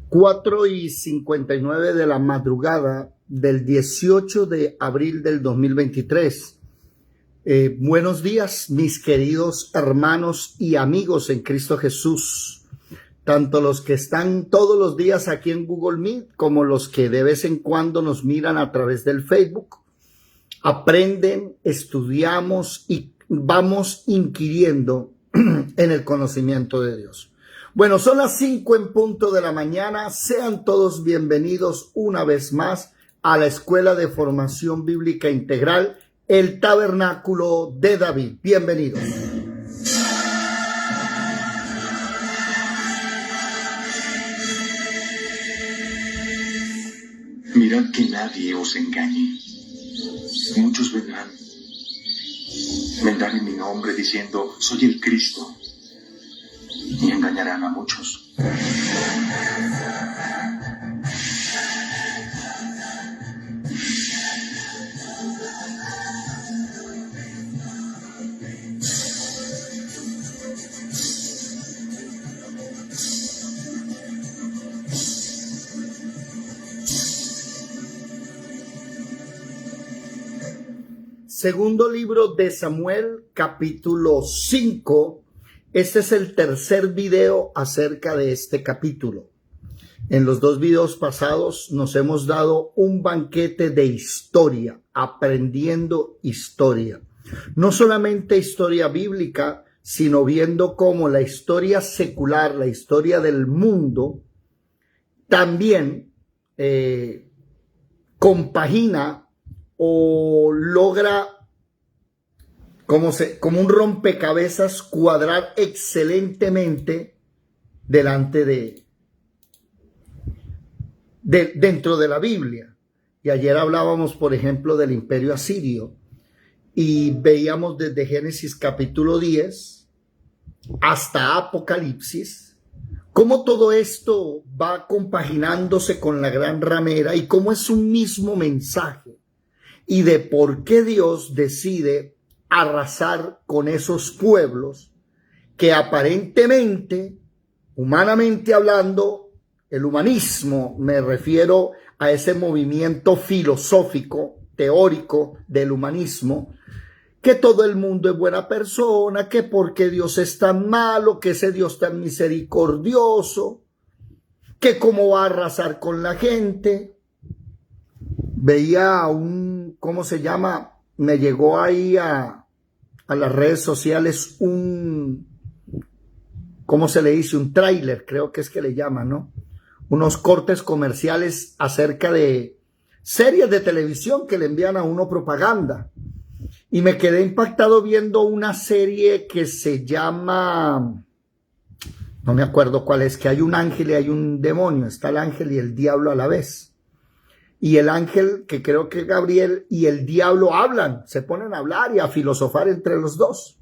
4:59 de la madrugada del 18 de abril del 2023. Buenos días, mis queridos hermanos y amigos en Cristo Jesús, tanto los que están todos los días aquí en Google Meet como los que de vez en cuando nos miran a través del Facebook. Aprenden, estudiamos y vamos inquiriendo en el conocimiento de Dios. Bueno, son las 5 en punto de la mañana. Sean todos bienvenidos una vez más a la Escuela de Formación Bíblica Integral, el Tabernáculo de David. Bienvenidos. Mirad que nadie os engañe. Muchos vendrán en mi nombre diciendo, soy el Cristo, y engañarán a muchos. Segundo libro de Samuel, capítulo 5. Este es el tercer video acerca de este capítulo. En los dos videos pasados nos hemos dado un banquete de historia, aprendiendo historia. No solamente historia bíblica, sino viendo cómo la historia secular, la historia del mundo, también compagina o logra como un rompecabezas cuadrar excelentemente delante dentro de la Biblia. Y ayer hablábamos, por ejemplo, del Imperio Asirio y veíamos desde Génesis capítulo 10 hasta Apocalipsis cómo todo esto va compaginándose con la gran ramera y cómo es un mismo mensaje. Y de por qué Dios decide arrasar con esos pueblos que aparentemente, humanamente hablando, el humanismo, me refiero a ese movimiento filosófico, teórico del humanismo, que todo el mundo es buena persona, que porque Dios es tan malo, que ese Dios tan misericordioso, que cómo va a arrasar con la gente. Veía ¿cómo se llama? Me llegó ahí a las redes sociales ¿cómo se le dice? Un tráiler, creo que es que le llaman, ¿no? Unos cortes comerciales acerca de series de televisión que le envían a uno propaganda. Y me quedé impactado viendo una serie que se llama, no me acuerdo cuál es, que hay un ángel y hay un demonio, está el ángel y el diablo a la vez. Y el ángel, que creo que Gabriel, y el diablo hablan, se ponen a hablar y a filosofar entre los dos.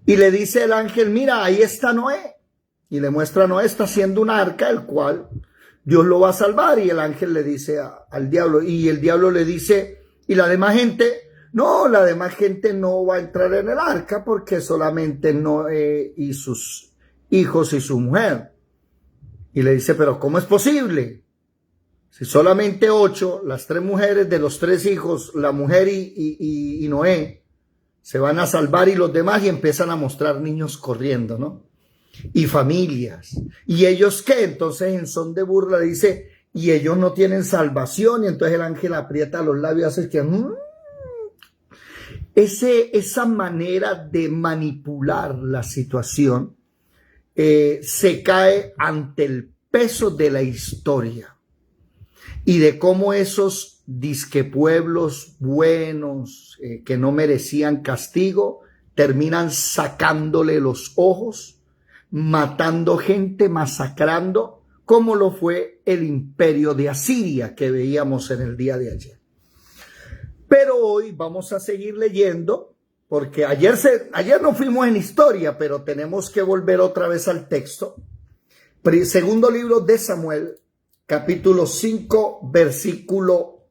Y le dice el ángel, mira, ahí está Noé. Y le muestra a Noé, está haciendo un arca, el cual Dios lo va a salvar. Y el ángel le dice al diablo, y el diablo le dice, ¿y la demás gente? No, la demás gente no va a entrar en el arca porque solamente Noé y sus hijos y su mujer. Y le dice, pero ¿cómo es posible? Si solamente 8, las 3 mujeres de los 3 hijos, la mujer y Noé, se van a salvar y los demás, y empiezan a mostrar niños corriendo, ¿no? Y familias. ¿Y ellos qué? Entonces en son de burla dice, y ellos no tienen salvación, y entonces el ángel aprieta los labios, hace que... Esa manera de manipular la situación se cae ante el peso de la historia. Y de cómo esos disque pueblos buenos que no merecían castigo terminan sacándole los ojos, matando gente, masacrando, como lo fue el imperio de Asiria que veíamos en el día de ayer. Pero hoy vamos a seguir leyendo, porque ayer no fuimos en historia, pero tenemos que volver otra vez al texto. Segundo libro de Samuel, capítulo 5, versículo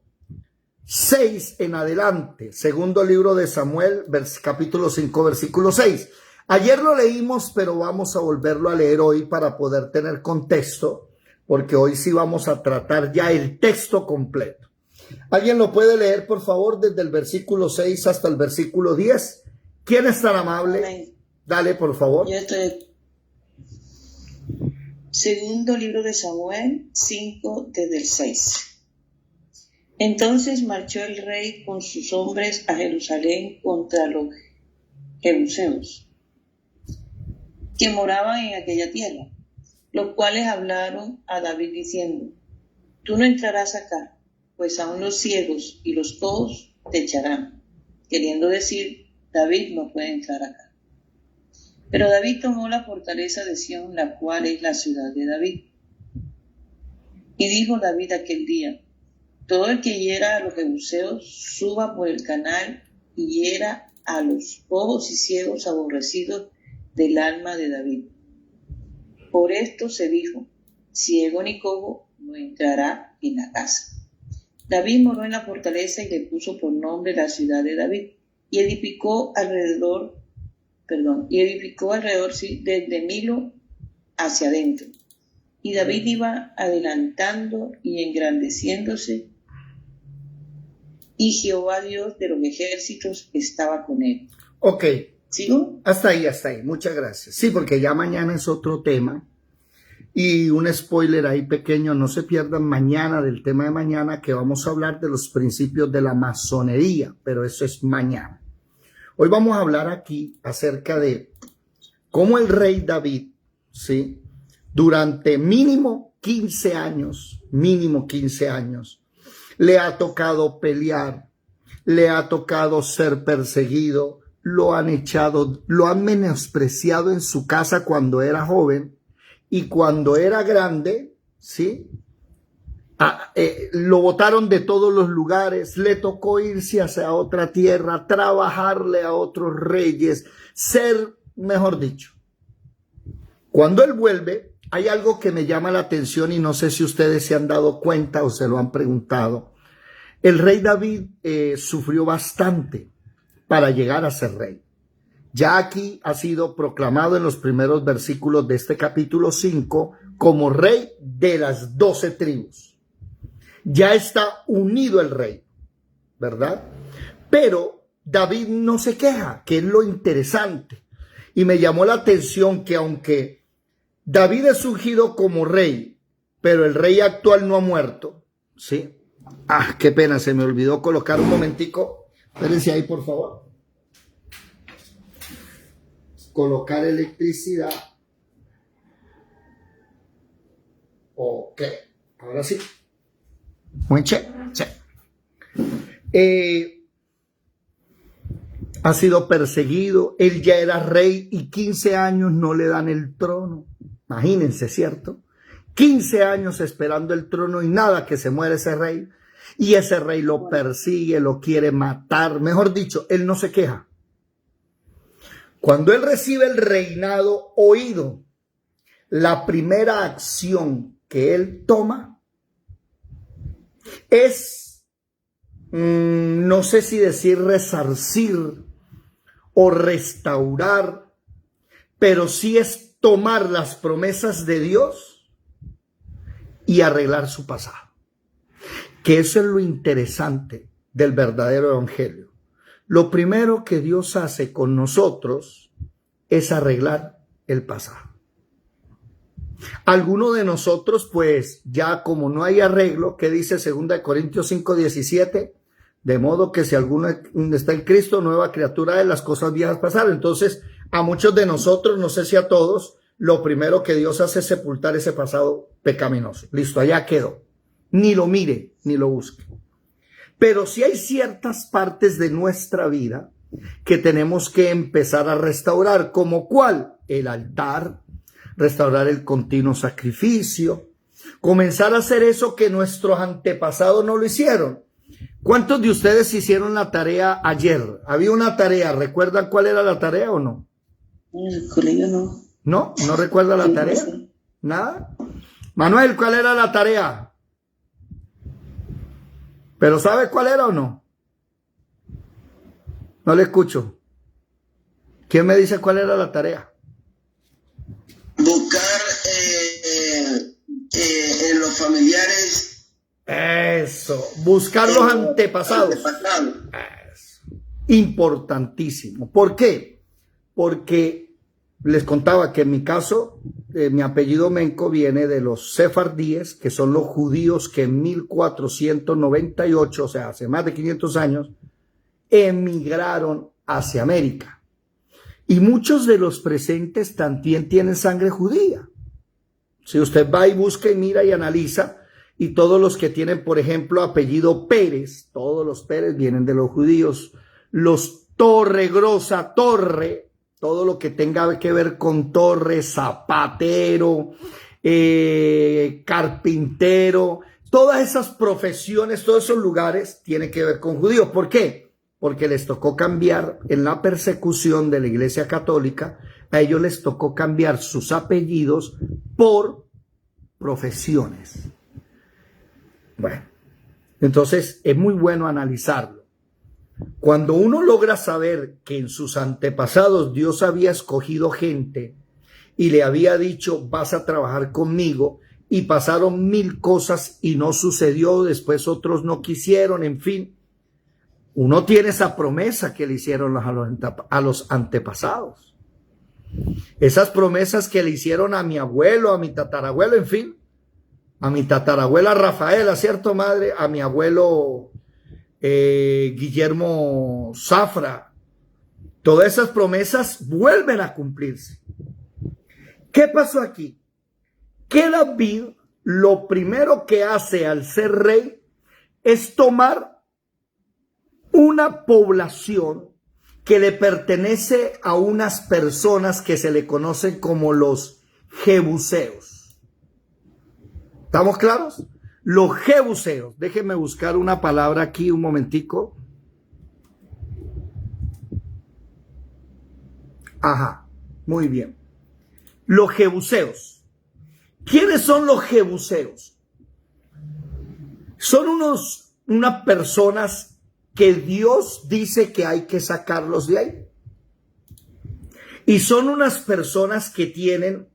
6 en adelante. Segundo libro de Samuel, capítulo 5, versículo 6. Ayer lo leímos, pero vamos a volverlo a leer hoy para poder tener contexto, porque hoy sí vamos a tratar ya el texto completo. ¿Alguien lo puede leer, por favor, desde el versículo 6 hasta el versículo 10? ¿Quién es tan amable? Amén. Dale, por favor. Yo estoy. Segundo libro de Samuel 5, desde el 6. Entonces marchó el rey con sus hombres a Jerusalén contra los jebuseos que moraban en aquella tierra, los cuales hablaron a David diciendo: tú no entrarás acá, pues aún los ciegos y los cojos te echarán. Queriendo decir, David no puede entrar acá. Pero David tomó la fortaleza de Sión, la cual es la ciudad de David. Y dijo David aquel día: todo el que hiera a los jebuseos suba por el canal y hiera a los cojos y ciegos aborrecidos del alma de David. Por esto se dijo: ciego ni cojo no entrará en la casa. David moró en la fortaleza y le puso por nombre la ciudad de David, y edificó alrededor, desde Milo hacia adentro. Y David iba adelantando y engrandeciéndose, y Jehová Dios de los ejércitos estaba con él. Ok. ¿Sigo? Hasta ahí. Muchas gracias. Sí, porque ya mañana es otro tema. Y un spoiler ahí pequeño, no se pierdan mañana del tema de mañana, que vamos a hablar de los principios de la masonería, pero eso es mañana. Hoy vamos a hablar aquí acerca de cómo el rey David, ¿sí?, durante mínimo 15 años, le ha tocado pelear, le ha tocado ser perseguido, lo han echado, lo han menospreciado en su casa cuando era joven, y cuando era grande, ¿sí?, lo botaron de todos los lugares, le tocó irse hacia otra tierra, trabajarle a otros reyes, ser, mejor dicho. Cuando él vuelve, hay algo que me llama la atención y no sé si ustedes se han dado cuenta o se lo han preguntado. El rey David sufrió bastante para llegar a ser rey. Ya aquí ha sido proclamado en los primeros versículos de este capítulo 5 como rey de las 12 tribus. Ya está unido el rey, ¿verdad? Pero David no se queja, que es lo interesante. Y me llamó la atención que aunque David es ungido como rey, pero el rey actual no ha muerto, ¿sí? Ah, qué pena, se me olvidó colocar un momentico. Espérense ahí, por favor. Colocar electricidad. Ok, ahora sí. Muy chévere. Ha sido perseguido, él ya era rey y 15 años no le dan el trono. Imagínense, ¿cierto? 15 años esperando el trono y nada, que se muere ese rey. Y ese rey lo persigue, lo quiere matar. Mejor dicho, él no se queja. Cuando él recibe el reinado oído, la primera acción que él toma es, no sé si decir resarcir o restaurar, pero sí es tomar las promesas de Dios y arreglar su pasado. Que eso es lo interesante del verdadero evangelio. Lo primero que Dios hace con nosotros es arreglar el pasado. Alguno de nosotros, pues ya como no hay arreglo, ¿qué dice 2 Corintios 5:17? De modo que si alguno está en Cristo, nueva criatura de las cosas viejas pasaron. Entonces, a muchos de nosotros, no sé si a todos, lo primero que Dios hace es sepultar ese pasado pecaminoso. Listo, allá quedó. Ni lo mire, ni lo busque. Pero sí hay ciertas partes de nuestra vida que tenemos que empezar a restaurar, como ¿cuál? El altar, restaurar el continuo sacrificio, comenzar a hacer eso que nuestros antepasados no lo hicieron. ¿Cuántos de ustedes hicieron la tarea ayer? Había una tarea, ¿recuerdan cuál era la tarea o no? En el colegio no. ¿No? ¿No recuerda la tarea? Sí. ¿Nada? Manuel, ¿cuál era la tarea? ¿Pero sabe cuál era o no? No le escucho. ¿Quién me dice cuál era la tarea? Buscar familiares. Eso, buscar los antepasados. Eso. Importantísimo. ¿Por qué? Porque les contaba que en mi caso, mi apellido Menco viene de los sefardíes, que son los judíos que en 1498, o sea, hace más de 500 años, emigraron hacia América. Y muchos de los presentes también tienen sangre judía. Si usted va y busca y mira y analiza, y todos los que tienen, por ejemplo, apellido Pérez, todos los Pérez vienen de los judíos, los Torregrosa, Torre, todo lo que tenga que ver con torre, zapatero, carpintero, todas esas profesiones, todos esos lugares tienen que ver con judíos. ¿Por qué? Porque les tocó cambiar en la persecución de la Iglesia Católica, a ellos les tocó cambiar sus apellidos por profesiones. Bueno, entonces es muy bueno analizarlo. Cuando uno logra saber que en sus antepasados Dios había escogido gente y le había dicho, vas a trabajar conmigo, y pasaron 1000 cosas y no sucedió, después otros no quisieron, en fin, uno tiene esa promesa que le hicieron a los antepasados. Esas promesas que le hicieron a mi abuelo, a mi tatarabuelo, en fin, a mi tatarabuela Rafaela, ¿cierto, madre? A mi abuelo Guillermo Zafra. Todas esas promesas vuelven a cumplirse. ¿Qué pasó aquí? Que David lo primero que hace al ser rey es tomar una población que le pertenece a unas personas que se le conocen como los jebuseos. ¿Estamos claros? Los jebuseos. Déjenme buscar una palabra aquí un momentico. Ajá, muy bien. Los jebuseos. ¿Quiénes son los jebuseos? Son unas personas que Dios dice que hay que sacarlos de ahí. Y son unas personas que tienen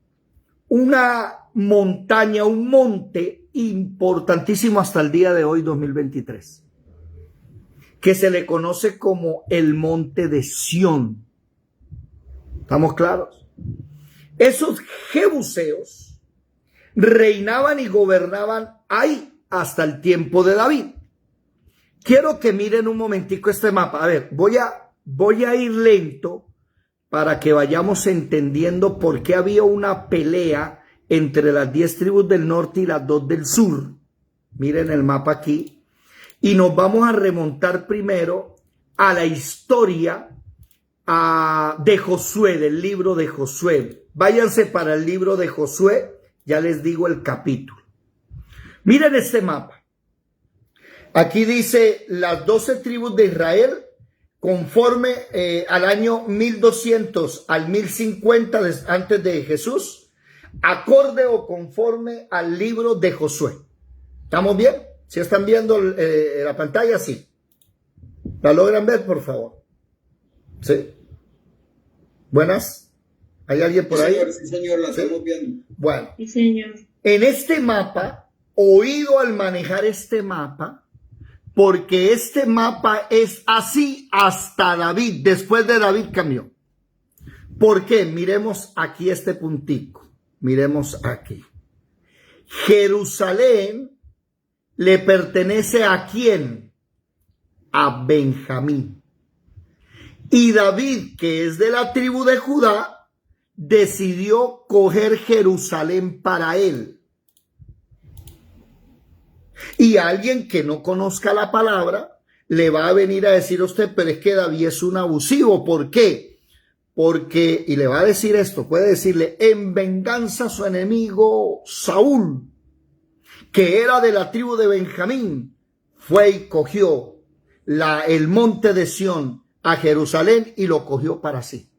una montaña, un monte importantísimo hasta el día de hoy, 2023, que se le conoce como el monte de Sión. ¿Estamos claros? Esos jebuseos reinaban y gobernaban ahí hasta el tiempo de David. Quiero que miren un momentico este mapa. A ver, voy a ir lento para que vayamos entendiendo por qué había una pelea entre las 10 tribus del norte y las 2 del sur. Miren el mapa aquí. Y nos vamos a remontar primero a la historia de Josué, del libro de Josué. Váyanse para el libro de Josué, ya les digo el capítulo. Miren este mapa. Aquí dice las 12 tribus de Israel conforme al año 1200 al 1050 antes de Jesús, acorde o conforme al libro de Josué. ¿Estamos bien? ¿Sí están viendo la pantalla? Sí. ¿La logran ver, por favor? Sí. ¿Buenas? ¿Hay alguien por ahí? Sí, señor, la estamos viendo. Bueno. Sí, señor. En este mapa, oído al manejar este mapa, porque este mapa es así hasta David. Después de David cambió. ¿Por qué? Miremos aquí este puntico. Miremos aquí. Jerusalén le pertenece ¿a quién? A Benjamín. Y David, que es de la tribu de Judá, decidió coger Jerusalén para él. Y alguien que no conozca la palabra le va a venir a decir a usted, pero es que David es un abusivo. ¿Por qué? Porque, y le va a decir esto, puede decirle, en venganza a su enemigo Saúl, que era de la tribu de Benjamín, fue y cogió el monte de Sión a Jerusalén y lo cogió para sí.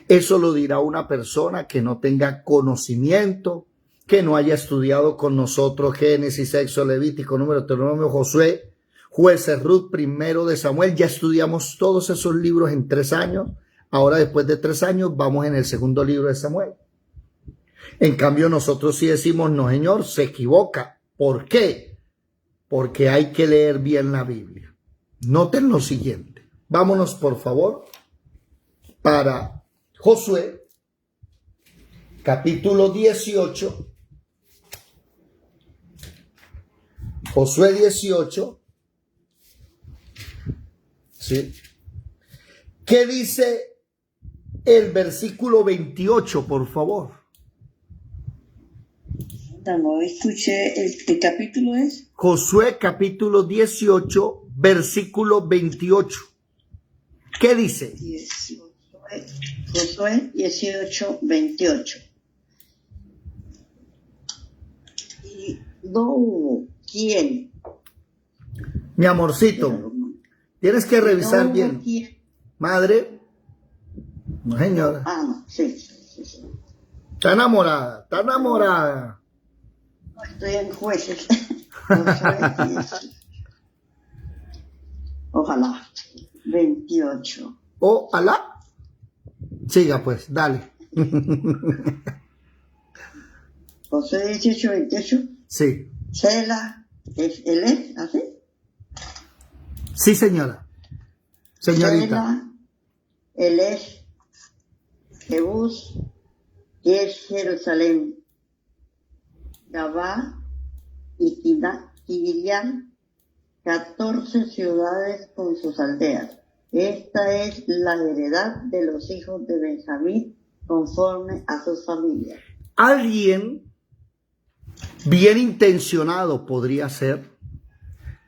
Eso lo dirá una persona que no tenga conocimiento, que no haya estudiado con nosotros Génesis, Éxodo, Levítico, Número, Deuteronomio, Josué, Jueces, Ruth, Primero de Samuel. Ya estudiamos todos esos libros en 3 años. Ahora, después de 3 años, vamos en el segundo libro de Samuel. En cambio, nosotros sí decimos, no, señor, se equivoca. ¿Por qué? Porque hay que leer bien la Biblia. Noten lo siguiente. Vámonos, por favor, para Josué, capítulo 18. Josué 18. ¿Sí? ¿Qué dice el versículo 28, por favor? No escuché, ¿el capítulo es? Josué capítulo 18, versículo 28. ¿Qué dice? Josué 18, 28. Y no hubo quien. Mi amorcito, tienes que revisar No hubo bien. quien. Madre, no señora. No, sí, sí, sí. Está enamorada, está enamorada. No estoy en Jueces. Josué 10. Ojalá. 28. Ojalá. Siga pues, dale. Josué 18, 28. Sí, Sela, él es, ¿así? sí señora. Señorita. Sela, él es, Jebús, y es Jerusalén, Gabá y Kiriam, 14 ciudades con sus aldeas. Esta es la heredad de los hijos de Benjamín conforme a sus familias. Alguien bien intencionado podría ser,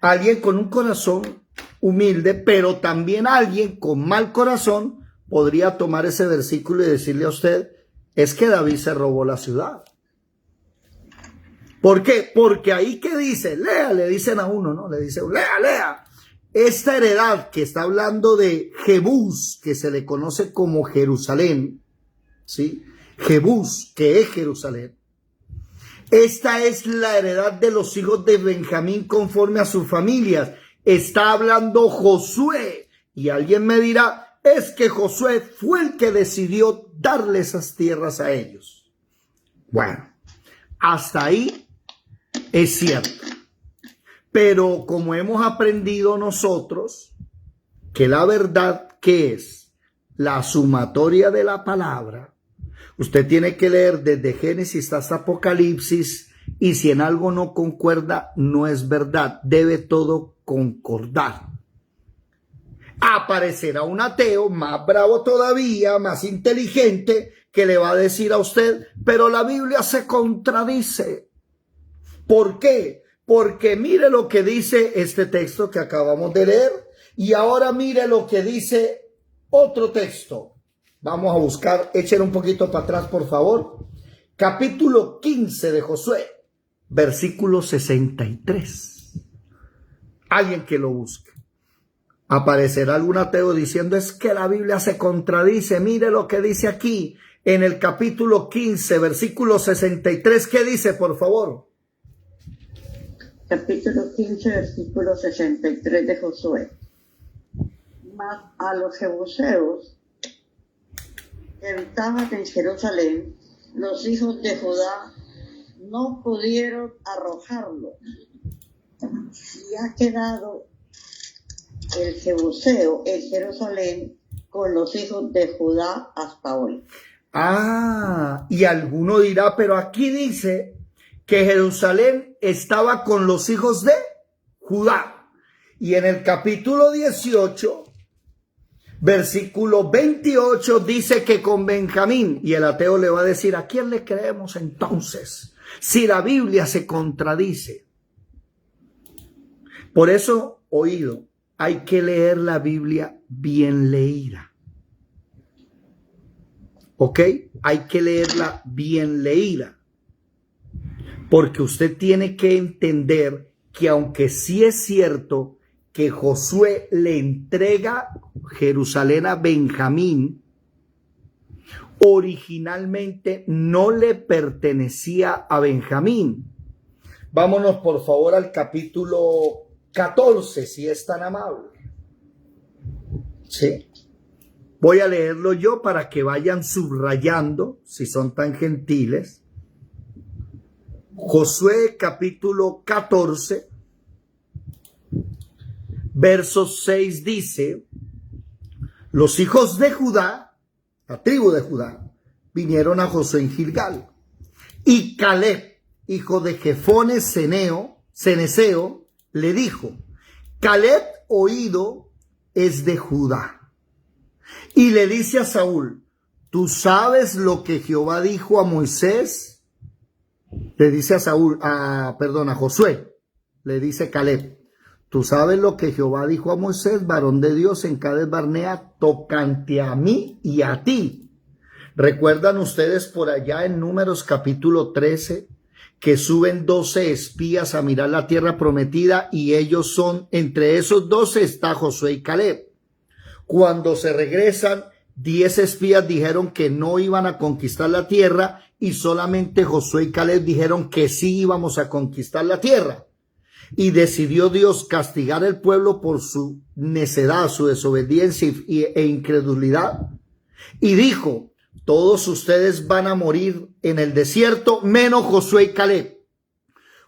alguien con un corazón humilde, pero también alguien con mal corazón podría tomar ese versículo y decirle a usted, es que David se robó la ciudad. ¿Por qué? Porque ahí que dice, lea, le dicen a uno, ¿no? Le dicen, lea. Esta heredad que está hablando de Jebús, que se le conoce como Jerusalén, ¿sí? Jebús, que es Jerusalén. Esta es la heredad de los hijos de Benjamín conforme a sus familias. Está hablando Josué. Y alguien me dirá, es que Josué fue el que decidió darle esas tierras a ellos. Bueno, hasta ahí es cierto. Pero como hemos aprendido nosotros, que la verdad que es la sumatoria de la palabra, usted tiene que leer desde Génesis hasta Apocalipsis, y si en algo no concuerda, no es verdad. Debe todo concordar. Aparecerá un ateo más bravo todavía, más inteligente, que le va a decir a usted, pero la Biblia se contradice. ¿Por qué? Porque mire lo que dice este texto que acabamos de leer, y ahora mire lo que dice otro texto. Vamos a buscar, échenle un poquito para atrás, por favor. Capítulo 15 de Josué, versículo 63. Alguien que lo busque. Aparecerá algún ateo diciendo, es que la Biblia se contradice. Mire lo que dice aquí, en el capítulo 15, versículo 63. ¿Qué dice, por favor? Capítulo 15, versículo 63 de Josué. Mas a los jebuseos que habitaban en Jerusalén, los hijos de Judá no pudieron arrojarlo. Y ha quedado el jebuseo en Jerusalén con los hijos de Judá hasta hoy. Y alguno dirá, pero aquí dice que Jerusalén estaba con los hijos de Judá. Y en el capítulo 18, versículo 28, dice que con Benjamín. Y el ateo le va a decir, ¿a quién le creemos entonces? Si la Biblia se contradice. Por eso, oído, hay que leer la Biblia bien leída. ¿Ok? Hay que leerla bien leída. Porque usted tiene que entender que aunque sí es cierto que Josué le entrega Jerusalén a Benjamín, originalmente no le pertenecía a Benjamín. Vámonos por favor al capítulo 14, si es tan amable. Sí. Voy a leerlo yo para que vayan subrayando, si son tan gentiles. Josué capítulo 14, verso 6 dice, los hijos de Judá, la tribu de Judá, vinieron a Josué en Gilgal. Y Caleb, hijo de Jefone Ceneseo, le dijo, Caleb oído es de Judá. Y le dice a Saúl, ¿tú sabes lo que Jehová dijo a Moisés? Le dice a Josué, le dice Caleb, ¿tú sabes lo que Jehová dijo a Moisés, varón de Dios, en Cades Barnea, tocante a mí y a ti? ¿Recuerdan ustedes por allá en Números capítulo 13 que suben 12 espías a mirar la tierra prometida y ellos son, entre esos 12 está Josué y Caleb? Cuando se regresan, 10 espías dijeron que no iban a conquistar la tierra y solamente Josué y Caleb dijeron que sí íbamos a conquistar la tierra. Y decidió Dios castigar al pueblo por su necedad, su desobediencia e incredulidad. Y dijo, todos ustedes van a morir en el desierto, menos Josué y Caleb.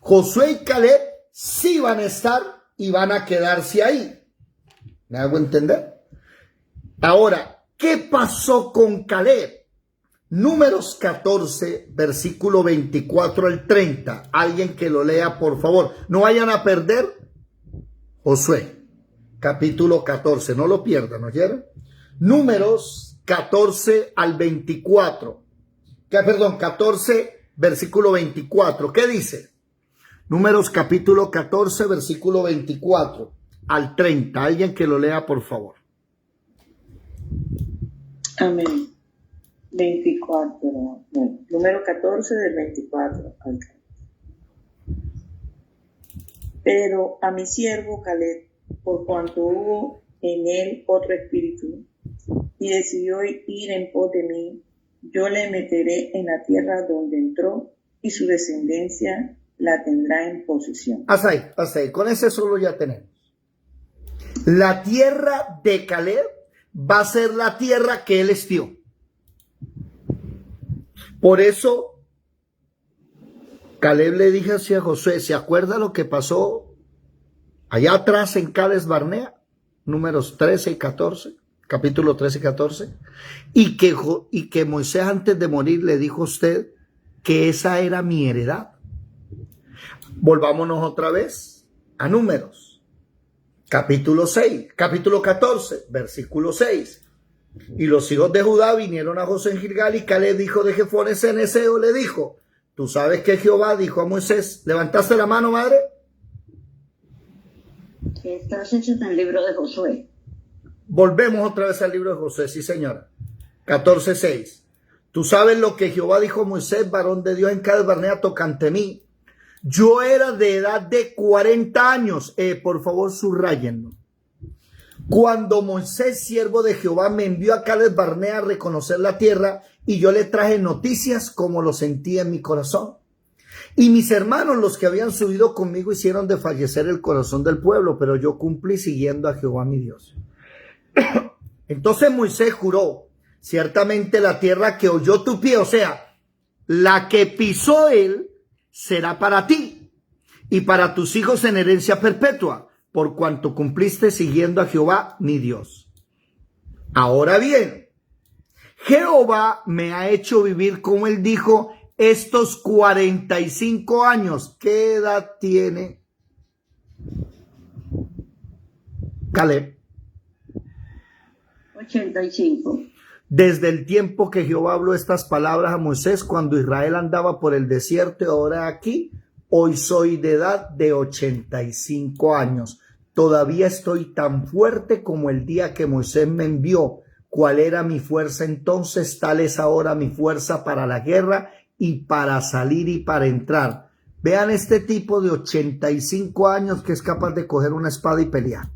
Josué y Caleb sí van a estar y van a quedarse ahí. ¿Me hago entender? Ahora, ¿qué pasó con Caleb? Números 14, versículo 24 al 30. Alguien que lo lea, por favor. No vayan a perder Josué, capítulo 14. No lo pierdan, ¿oyeron? Números 14 al 24. 14, versículo 24. ¿Qué dice? Números capítulo 14, versículo 24 al 30. Alguien que lo lea, por favor. Amén. 24, no, número 14 del 24 al 30. Pero a mi siervo Caleb, por cuanto hubo en él otro espíritu, y decidió ir en pos de mí, yo le meteré en la tierra donde entró, y su descendencia la tendrá en posesión. Hasta ahí. Con ese solo ya tenemos. La tierra de Caleb va a ser la tierra que él espió. Por eso, Caleb le dijo así a Josué, ¿se acuerda lo que pasó allá atrás en Cades Barnea? Números 13 y 14, capítulo 13 y 14. Y que Moisés antes de morir le dijo a usted que esa era mi heredad. Volvámonos otra vez a Números, capítulo 14, versículo 6. Y los hijos de Judá vinieron a Josué en Gilgal, y Caleb, hijo de Jefone Ceneseo, le dijo, ¿tú sabes que Jehová dijo a Moisés? ¿Levantaste la mano, madre? Estás hecho en el libro de Josué. Volvemos otra vez al libro de Josué, sí señora. 14:6. ¿Tú sabes lo que Jehová dijo a Moisés, varón de Dios, en Cades Barnea, tocante a mí? Yo era de edad de 40 años. Por favor, subrayenlo. Cuando Moisés, siervo de Jehová, me envió a Cades Barnea a reconocer la tierra, y yo le traje noticias como lo sentía en mi corazón. Y mis hermanos, los que habían subido conmigo, hicieron desfallecer el corazón del pueblo, pero yo cumplí siguiendo a Jehová mi Dios. Entonces Moisés juró, ciertamente la tierra que oyó tu pie, o sea, la que pisó él, será para ti y para tus hijos en herencia perpetua, por cuanto cumpliste siguiendo a Jehová mi Dios. Ahora bien, Jehová me ha hecho vivir, como él dijo, estos 45 años. ¿Qué edad tiene Caleb? 85. Desde el tiempo que Jehová habló estas palabras a Moisés, cuando Israel andaba por el desierto, ahora aquí, hoy soy de edad de 85 años. Todavía estoy tan fuerte como el día que Moisés me envió. ¿Cuál era mi fuerza entonces? Tal es ahora mi fuerza para la guerra y para salir y para entrar. Vean este tipo de 85 años que es capaz de coger una espada y pelear.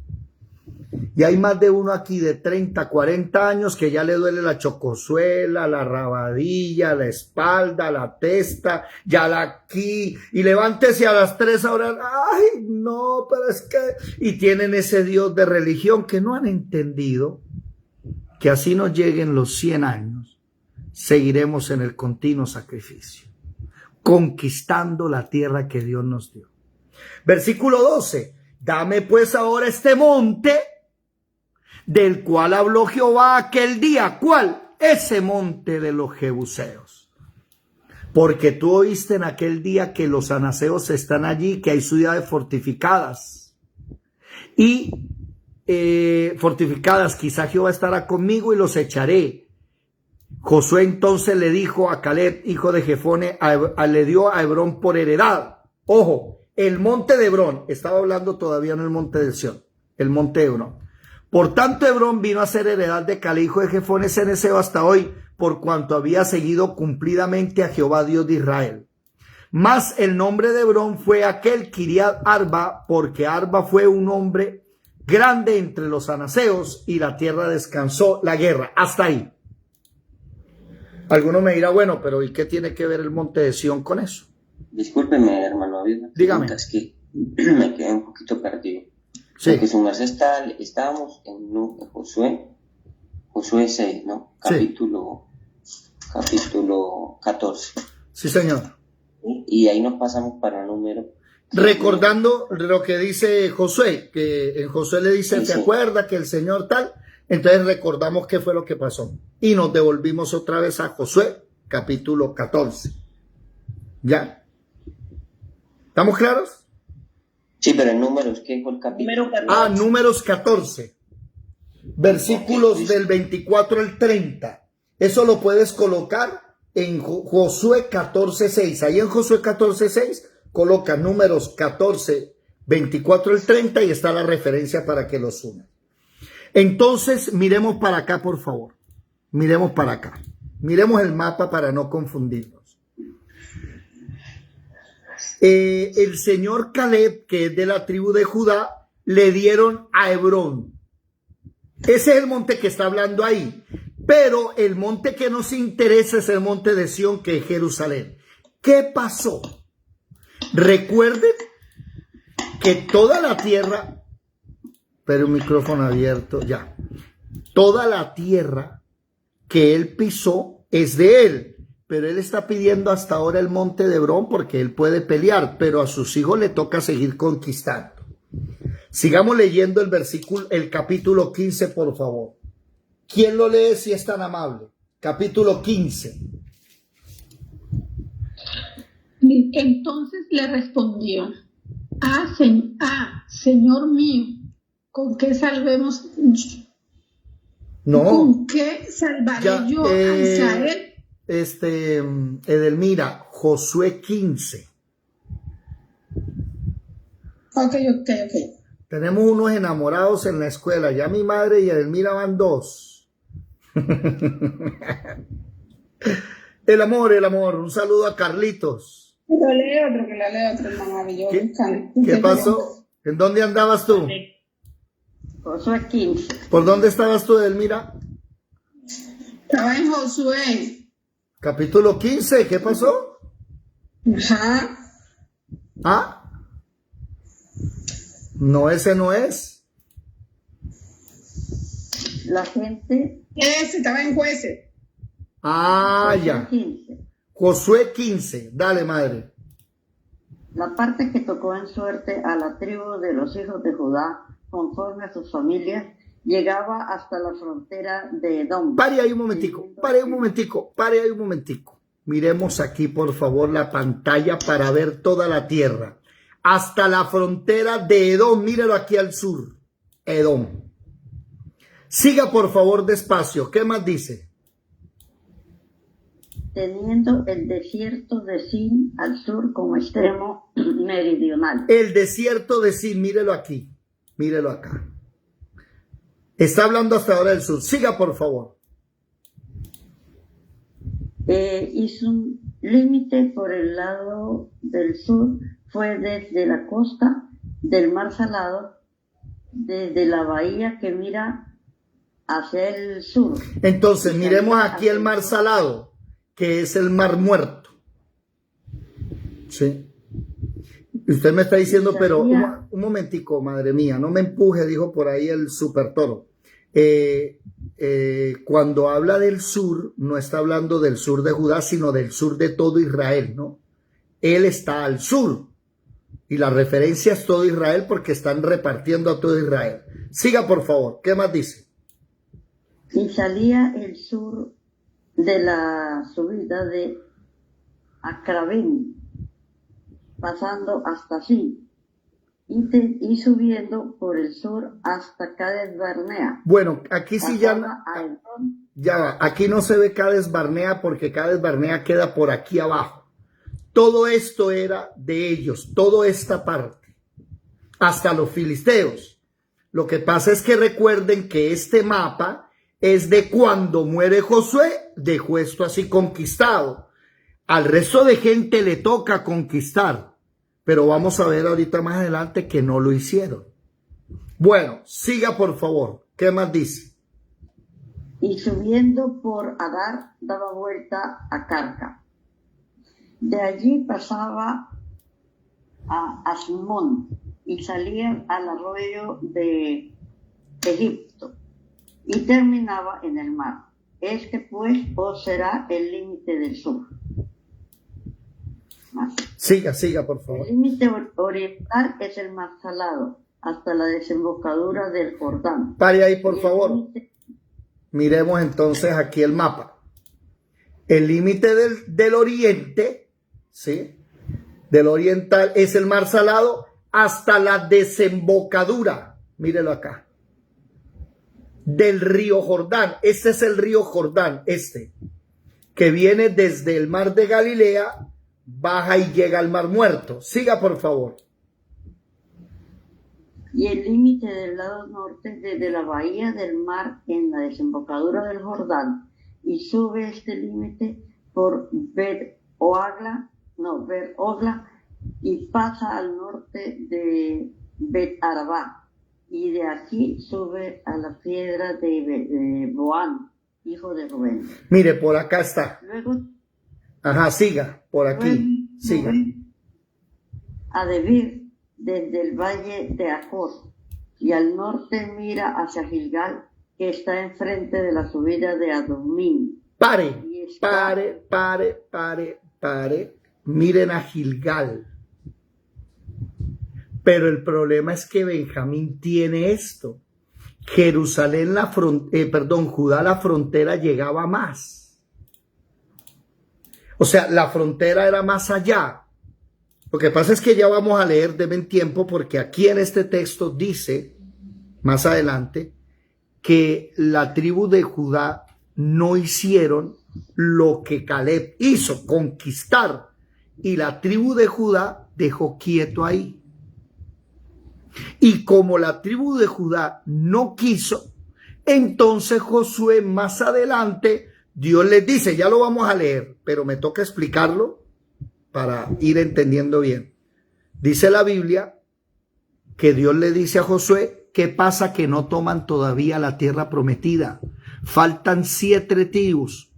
Y hay más de uno aquí de 30, 40 años que ya le duele la chocosuela, la rabadilla, la espalda, la testa, ya la aquí, y levántese a las 3 horas, ay, no, pero es que, y tienen ese Dios de religión que no han entendido que así nos lleguen los 100 años, seguiremos en el continuo sacrificio. conquistando la tierra que Dios nos dio. Versículo 12. Dame pues ahora este monte del cual habló Jehová aquel día. ¿Cuál? Ese monte de los Jebuseos. Porque tú oíste en aquel día que los anaseos están allí, que hay ciudades fortificadas. Y fortificadas, quizá Jehová estará conmigo y los echaré. Josué entonces le dijo a Caleb, hijo de Jefone, le dio a Hebrón por heredad. Ojo, el monte de Hebrón, estaba hablando todavía en el monte de Sión, el monte de Hebrón. Por tanto, Hebrón vino a ser heredad de Caleb, hijo de Jefone, cenezeo hasta hoy, por cuanto había seguido cumplidamente a Jehová Dios de Israel. Mas el nombre de Hebrón fue aquel Kiriat Arba, porque Arba fue un hombre grande entre los anaseos y la tierra descansó la guerra. Hasta ahí. Alguno me dirá, bueno, pero ¿y qué tiene que ver el monte de Sión con eso? Discúlpeme, hermano David. Dígame. Es que me quedé un poquito perdido. Sí. Porque su merced estábamos en Josué 6, ¿no? Capítulo 14. Sí, señor. Y ahí nos pasamos para el número. Recordando lo que dice Josué, que en Josué le dice, Sí, ¿se sí. acuerda que el Señor tal? Entonces recordamos qué fue lo que pasó. Y nos devolvimos otra vez a Josué, capítulo 14. ¿Ya? ¿Estamos claros? Sí, pero en números, ¿qué fue el capítulo? Número 14. Ah, números 14. Versículos Ok, del 24 al 30. Eso lo puedes colocar en Josué 14:6. Ahí en Josué 14:6 coloca números 14, 24 al 30 y está la referencia para que lo sumen. Entonces, miremos para acá, por favor. Miremos para acá. Miremos el mapa para no confundirnos. El señor Caleb, que es de la tribu de Judá, le dieron a Hebrón. Ese es el monte que está hablando ahí. Pero el monte que nos interesa es el monte de Sión, que es Jerusalén. ¿Qué pasó? Recuerden que toda la tierra, pero un micrófono abierto, ya. Toda la tierra que él pisó es de él. Pero él está pidiendo hasta ahora el monte de Hebrón porque él puede pelear, pero a sus hijos le toca seguir conquistando. Sigamos leyendo el capítulo 15, por favor. ¿Quién lo lee si es tan amable? Capítulo 15. Entonces le respondió, Señor mío, ¿con qué salvemos? No. ¿Con qué salvaré Ya, yo a Israel? Edelmira, Josué 15. Ok. Tenemos unos enamorados en la escuela. Ya mi madre y Edelmira van dos. El amor. Un saludo a Carlitos. Que lo lea otro, mamá. Yo ¿Qué pasó? ¿En dónde andabas tú? Josué 15. ¿Por dónde estabas tú, Edelmira? Estaba en Josué. Capítulo 15. ¿Qué pasó? Ajá. ¿Ah? No, ese no es. La gente. Estaba en Jueces. Ah, Josué ya. 15. Josué 15. Dale, madre. La parte que tocó en suerte a la tribu de los hijos de Judá, conforme a sus familias, llegaba hasta la frontera de Edom. Pare ahí un momentico. Miremos aquí, por favor, la pantalla para ver toda la tierra. Hasta la frontera de Edom. Míralo aquí al sur. Edom. Siga, por favor, despacio. ¿Qué más dice? Teniendo el desierto de Sin al sur como extremo meridional. El desierto de Sin, mírelo aquí. Mírelo acá. Está hablando hasta ahora del sur. Siga, por favor. Y su límite por el lado del sur fue desde la costa del Mar Salado, desde la bahía que mira hacia el sur. Entonces, miremos aquí el Mar Salado, que es el Mar Muerto. Sí. Usted me está diciendo, pero un momentico, madre mía, no me empuje, dijo por ahí el super toro. Cuando habla del sur, no está hablando del sur de Judá, sino del sur de todo Israel, ¿no? Él está al sur. Y la referencia es todo Israel porque están repartiendo a todo Israel. Siga, por favor. ¿Qué más dice? Y salía el sur de la subida de Acrabén, pasando hasta Sin, y subiendo por el sur hasta Cades Barnea. Bueno, aquí sí ya va. aquí no se ve Cades Barnea porque Cades Barnea queda por aquí abajo. Todo esto era de ellos, toda esta parte, hasta los filisteos. Lo que pasa es que recuerden que este mapa es de cuando muere Josué, dejó esto así conquistado. Al resto de gente le toca conquistar, pero vamos a ver ahorita más adelante que no lo hicieron. Bueno, siga por favor. ¿Qué más dice? Y subiendo por Adar, daba vuelta a Carca. De allí pasaba a Asmón y salía al arroyo de Egipto y terminaba en el mar. Este pues os será el límite del sur. Siga, por favor. El límite oriental es el mar Salado, hasta la desembocadura del Jordán. Pare ahí, por favor. Miremos entonces aquí el mapa. El límite del oriente, ¿sí? Del oriental es el mar Salado hasta la desembocadura. Mírelo acá. Del río Jordán. Este es el río Jordán, que viene desde el mar de Galilea, baja y llega al mar Muerto. Siga, por favor. Y el límite del lado norte desde la bahía del mar en la desembocadura del Jordán, y sube este límite por Bet-Ogla, y pasa al norte de Bet-Arabá, y de aquí sube a la piedra de Boán, hijo de Rubén. Mire, por acá está. Luego, siga, por aquí, siga. A Debir, desde el valle de Acor, y al norte mira hacia Gilgal, que está enfrente de la subida de Adumín. Pare. Miren a Gilgal. Pero el problema es que Benjamín tiene esto. Judá, la frontera llegaba más. O sea, la frontera era más allá. Lo que pasa es que ya vamos a leer, deben tiempo, porque aquí en este texto dice, más adelante, que la tribu de Judá no hicieron lo que Caleb hizo, conquistar, y la tribu de Judá dejó quieto ahí. Y como la tribu de Judá no quiso, entonces Josué más adelante, Dios les dice, ya lo vamos a leer, pero me toca explicarlo para ir entendiendo bien. Dice la Biblia que Dios le dice a Josué, ¿qué pasa que no toman todavía la tierra prometida? Faltan 7 tribus.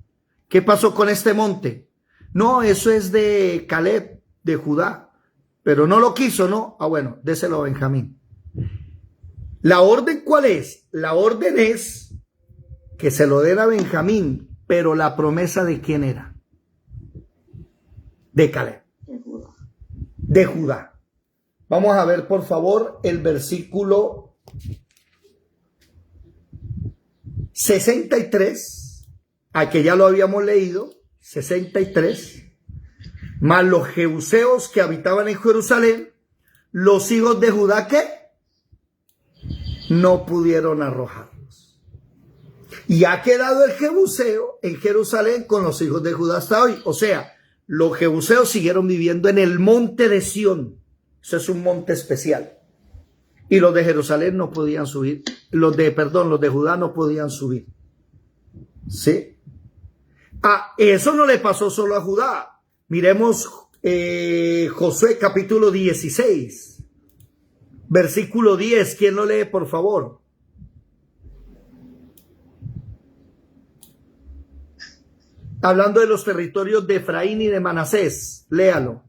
¿Qué pasó con este monte? No, eso es de Caleb, de Judá, pero no lo quiso, ¿no? Bueno, déselo a Benjamín. ¿La orden cuál es? La orden es que se lo den a Benjamín, pero la promesa ¿de quién era? De Caleb. De Judá. Vamos a ver, por favor, el versículo 63, a que ya lo habíamos leído, 63, más los jebuseos que habitaban en Jerusalén, los hijos de Judá que no pudieron arrojarlos. Y ha quedado el jebuseo en Jerusalén con los hijos de Judá hasta hoy. O sea, los jebuseos siguieron viviendo en el monte de Sión. Eso es un monte especial. Y los de Jerusalén no podían subir. Los de Judá no podían subir. ¿Sí? Eso no le pasó solo a Judá. Miremos Josué capítulo 16. Versículo 10. ¿Quién lo lee, por favor? Hablando de los territorios de Efraín y de Manasés. Léalo,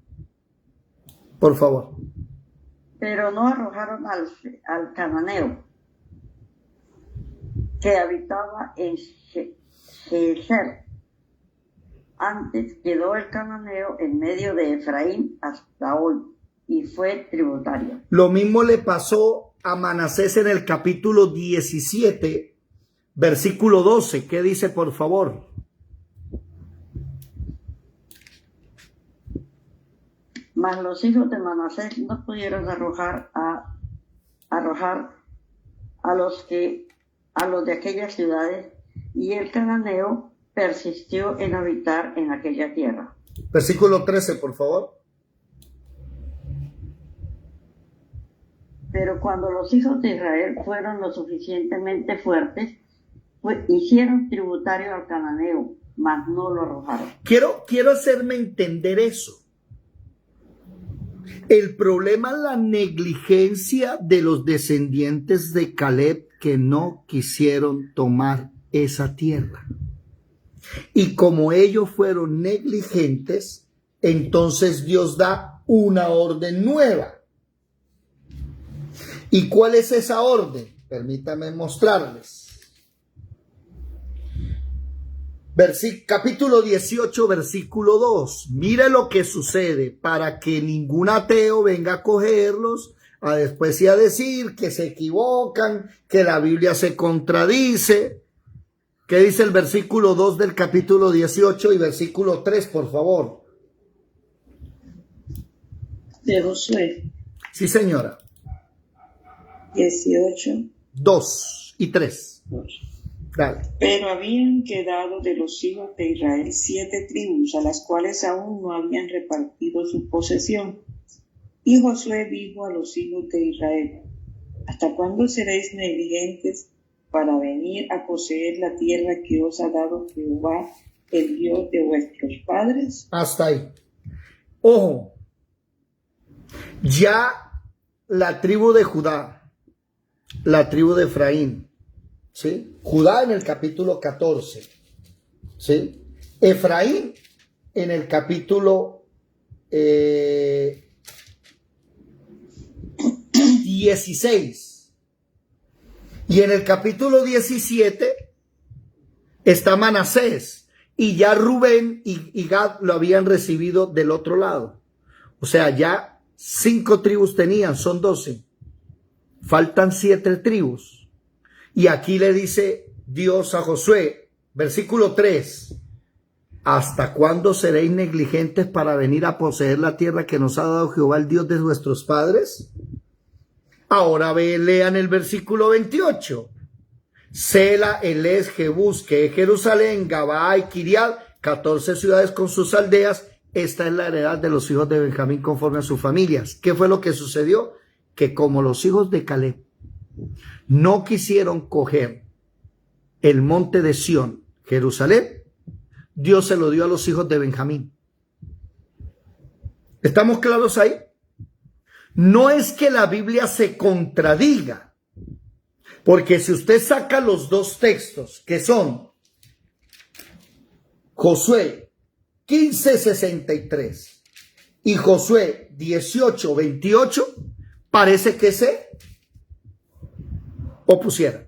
por favor. Pero no arrojaron al cananeo que habitaba en Gezer, Antes quedó el cananeo en medio de Efraín hasta hoy y fue tributario. Lo mismo le pasó a Manasés en el capítulo 17, versículo 12. ¿Qué dice, por favor? Mas los hijos de Manasés no pudieron arrojar a los de aquellas ciudades, y el cananeo persistió en habitar en aquella tierra. Versículo 13, por favor. Pero cuando los hijos de Israel fueron lo suficientemente fuertes, hicieron tributario al cananeo, mas no lo arrojaron. Quiero hacerme entender eso. El problema es la negligencia de los descendientes de Caleb, que no quisieron tomar esa tierra. Y como ellos fueron negligentes, entonces Dios da una orden nueva. ¿Y cuál es esa orden? Permítanme mostrarles. Capítulo 18, versículo 2. Mire lo que sucede para que ningún ateo venga a cogerlos a después y a decir que se equivocan, que la Biblia se contradice. ¿Qué dice el versículo 2 del capítulo 18 y versículo 3, por favor? De Josué. Sí, señora. 18. 2 y 3. Dale. Pero habían quedado de los hijos de Israel 7 tribus, a las cuales aún no habían repartido su posesión. Y Josué dijo a los hijos de Israel: ¿hasta cuándo seréis negligentes para venir a poseer la tierra que os ha dado Jehová, el Dios de vuestros padres? Hasta ahí. Ojo, ya la tribu de Judá, la tribu de Efraín, ¿sí? Judá en el capítulo 14, ¿sí? Efraín en el capítulo 16. Y en el capítulo 17 está Manasés. Y ya Rubén y Gad lo habían recibido del otro lado. O sea, ya 5 tribus tenían, son 12. Faltan 7 tribus. Y aquí le dice Dios a Josué, versículo 3. ¿Hasta cuándo seréis negligentes para venir a poseer la tierra que nos ha dado Jehová, el Dios de vuestros padres? Ahora lean el versículo 28. Sela, Elés, Jebús, que es Jerusalén, Gabaa y Kiriat, 14 ciudades con sus aldeas. Esta es la heredad de los hijos de Benjamín conforme a sus familias. ¿Qué fue lo que sucedió? Que como los hijos de Caleb no quisieron coger el monte de Sión, Jerusalén, Dios se lo dio a los hijos de Benjamín. ¿Estamos claros ahí? No es que la Biblia se contradiga, porque si usted saca los dos textos, que son Josué 15:63 y Josué 18:28, parece que se opusieran.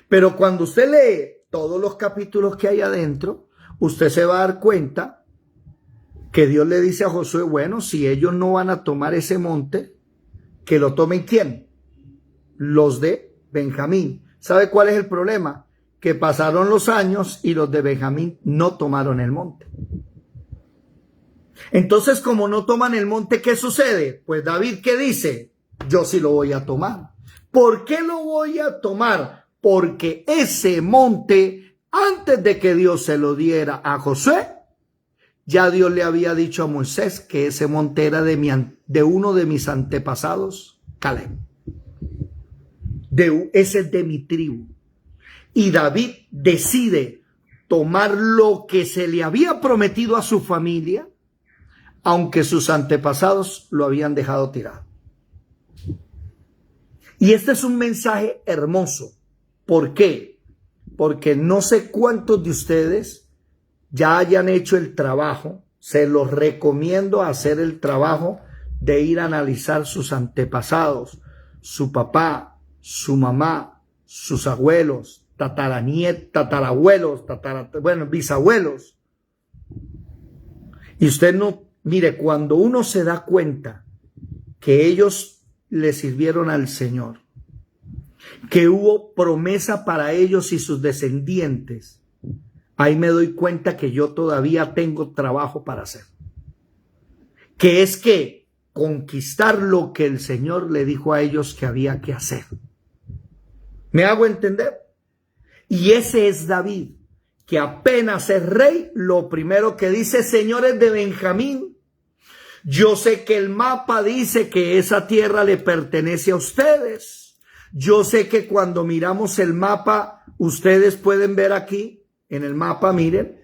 Pero cuando usted lee todos los capítulos que hay adentro, usted se va a dar cuenta que Dios le dice a Josué: bueno, si ellos no van a tomar ese monte, que lo tomen ¿quién? Los de Benjamín. ¿Sabe cuál es el problema? Que pasaron los años y los de Benjamín no tomaron el monte. Entonces, como no toman el monte, ¿qué sucede? Pues David, ¿qué dice? Yo sí lo voy a tomar. ¿Por qué lo voy a tomar? Porque ese monte, antes de que Dios se lo diera a Josué, ya Dios le había dicho a Moisés que ese monte era de uno de mis antepasados, Caleb. Ese es de mi tribu. Y David decide tomar lo que se le había prometido a su familia, aunque sus antepasados lo habían dejado tirado. Y este es un mensaje hermoso. ¿Por qué? Porque no sé cuántos de ustedes ya hayan hecho el trabajo. Se los recomiendo hacer el trabajo de ir a analizar sus antepasados, su papá, su mamá, sus abuelos, tatarabuelos, bisabuelos. Y usted no, mire, cuando uno se da cuenta que ellos le sirvieron al Señor, que hubo promesa para ellos y sus descendientes, ahí me doy cuenta que yo todavía tengo trabajo para hacer. Que es que conquistar lo que el Señor le dijo a ellos que había que hacer. ¿Me hago entender? Y ese es David, que apenas es rey, lo primero que dice: señores de Benjamín, yo sé que el mapa dice que esa tierra le pertenece a ustedes. Yo sé que cuando miramos el mapa, ustedes pueden ver aquí, en el mapa, miren,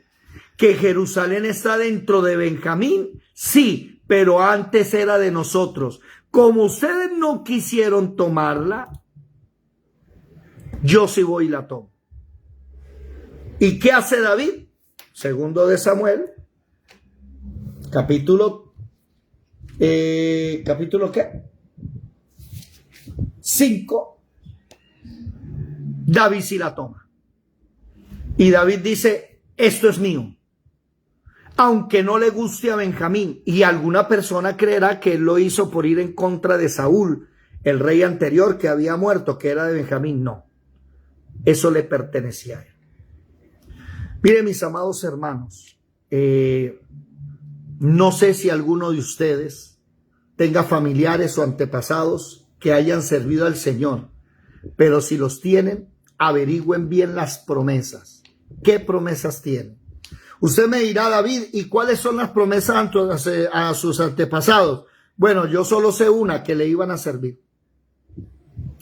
que Jerusalén está dentro de Benjamín, sí, pero antes era de nosotros. Como ustedes no quisieron tomarla, yo sí voy y la tomo. ¿Y qué hace David? Segundo de Samuel, capítulo ¿qué? 5. David sí la toma. Y David dice: esto es mío. Aunque no le guste a Benjamín, y alguna persona creerá que él lo hizo por ir en contra de Saúl, el rey anterior que había muerto, que era de Benjamín. No, eso le pertenecía a él. Miren, mis amados hermanos, no sé si alguno de ustedes tenga familiares o antepasados que hayan servido al Señor, pero si los tienen, averigüen bien las promesas. ¿Qué promesas tienen? Usted me dirá: David, ¿y cuáles son las promesas a sus antepasados? Bueno, yo solo sé una: que le iban a servir.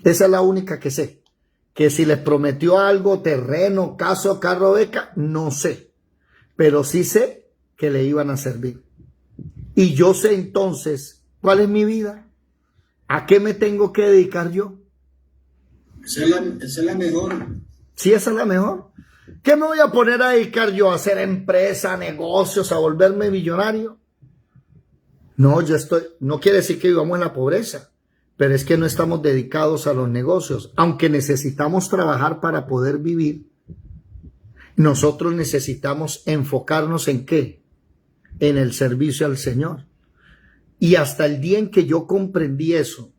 Esa es la única que sé. Que si les prometió algo, terreno, caso, carro, beca, no sé. Pero sí sé que le iban a servir. Y yo sé entonces cuál es mi vida. ¿A qué me tengo que dedicar yo? Esa es la mejor. Sí, esa es la mejor. ¿Qué me voy a poner a dedicar yo? ¿A hacer empresa, negocios, a volverme millonario? No, no quiere decir que vivamos en la pobreza, pero es que no estamos dedicados a los negocios. Aunque necesitamos trabajar para poder vivir, nosotros necesitamos enfocarnos ¿en qué? En el servicio al Señor. Y hasta el día en que yo comprendí eso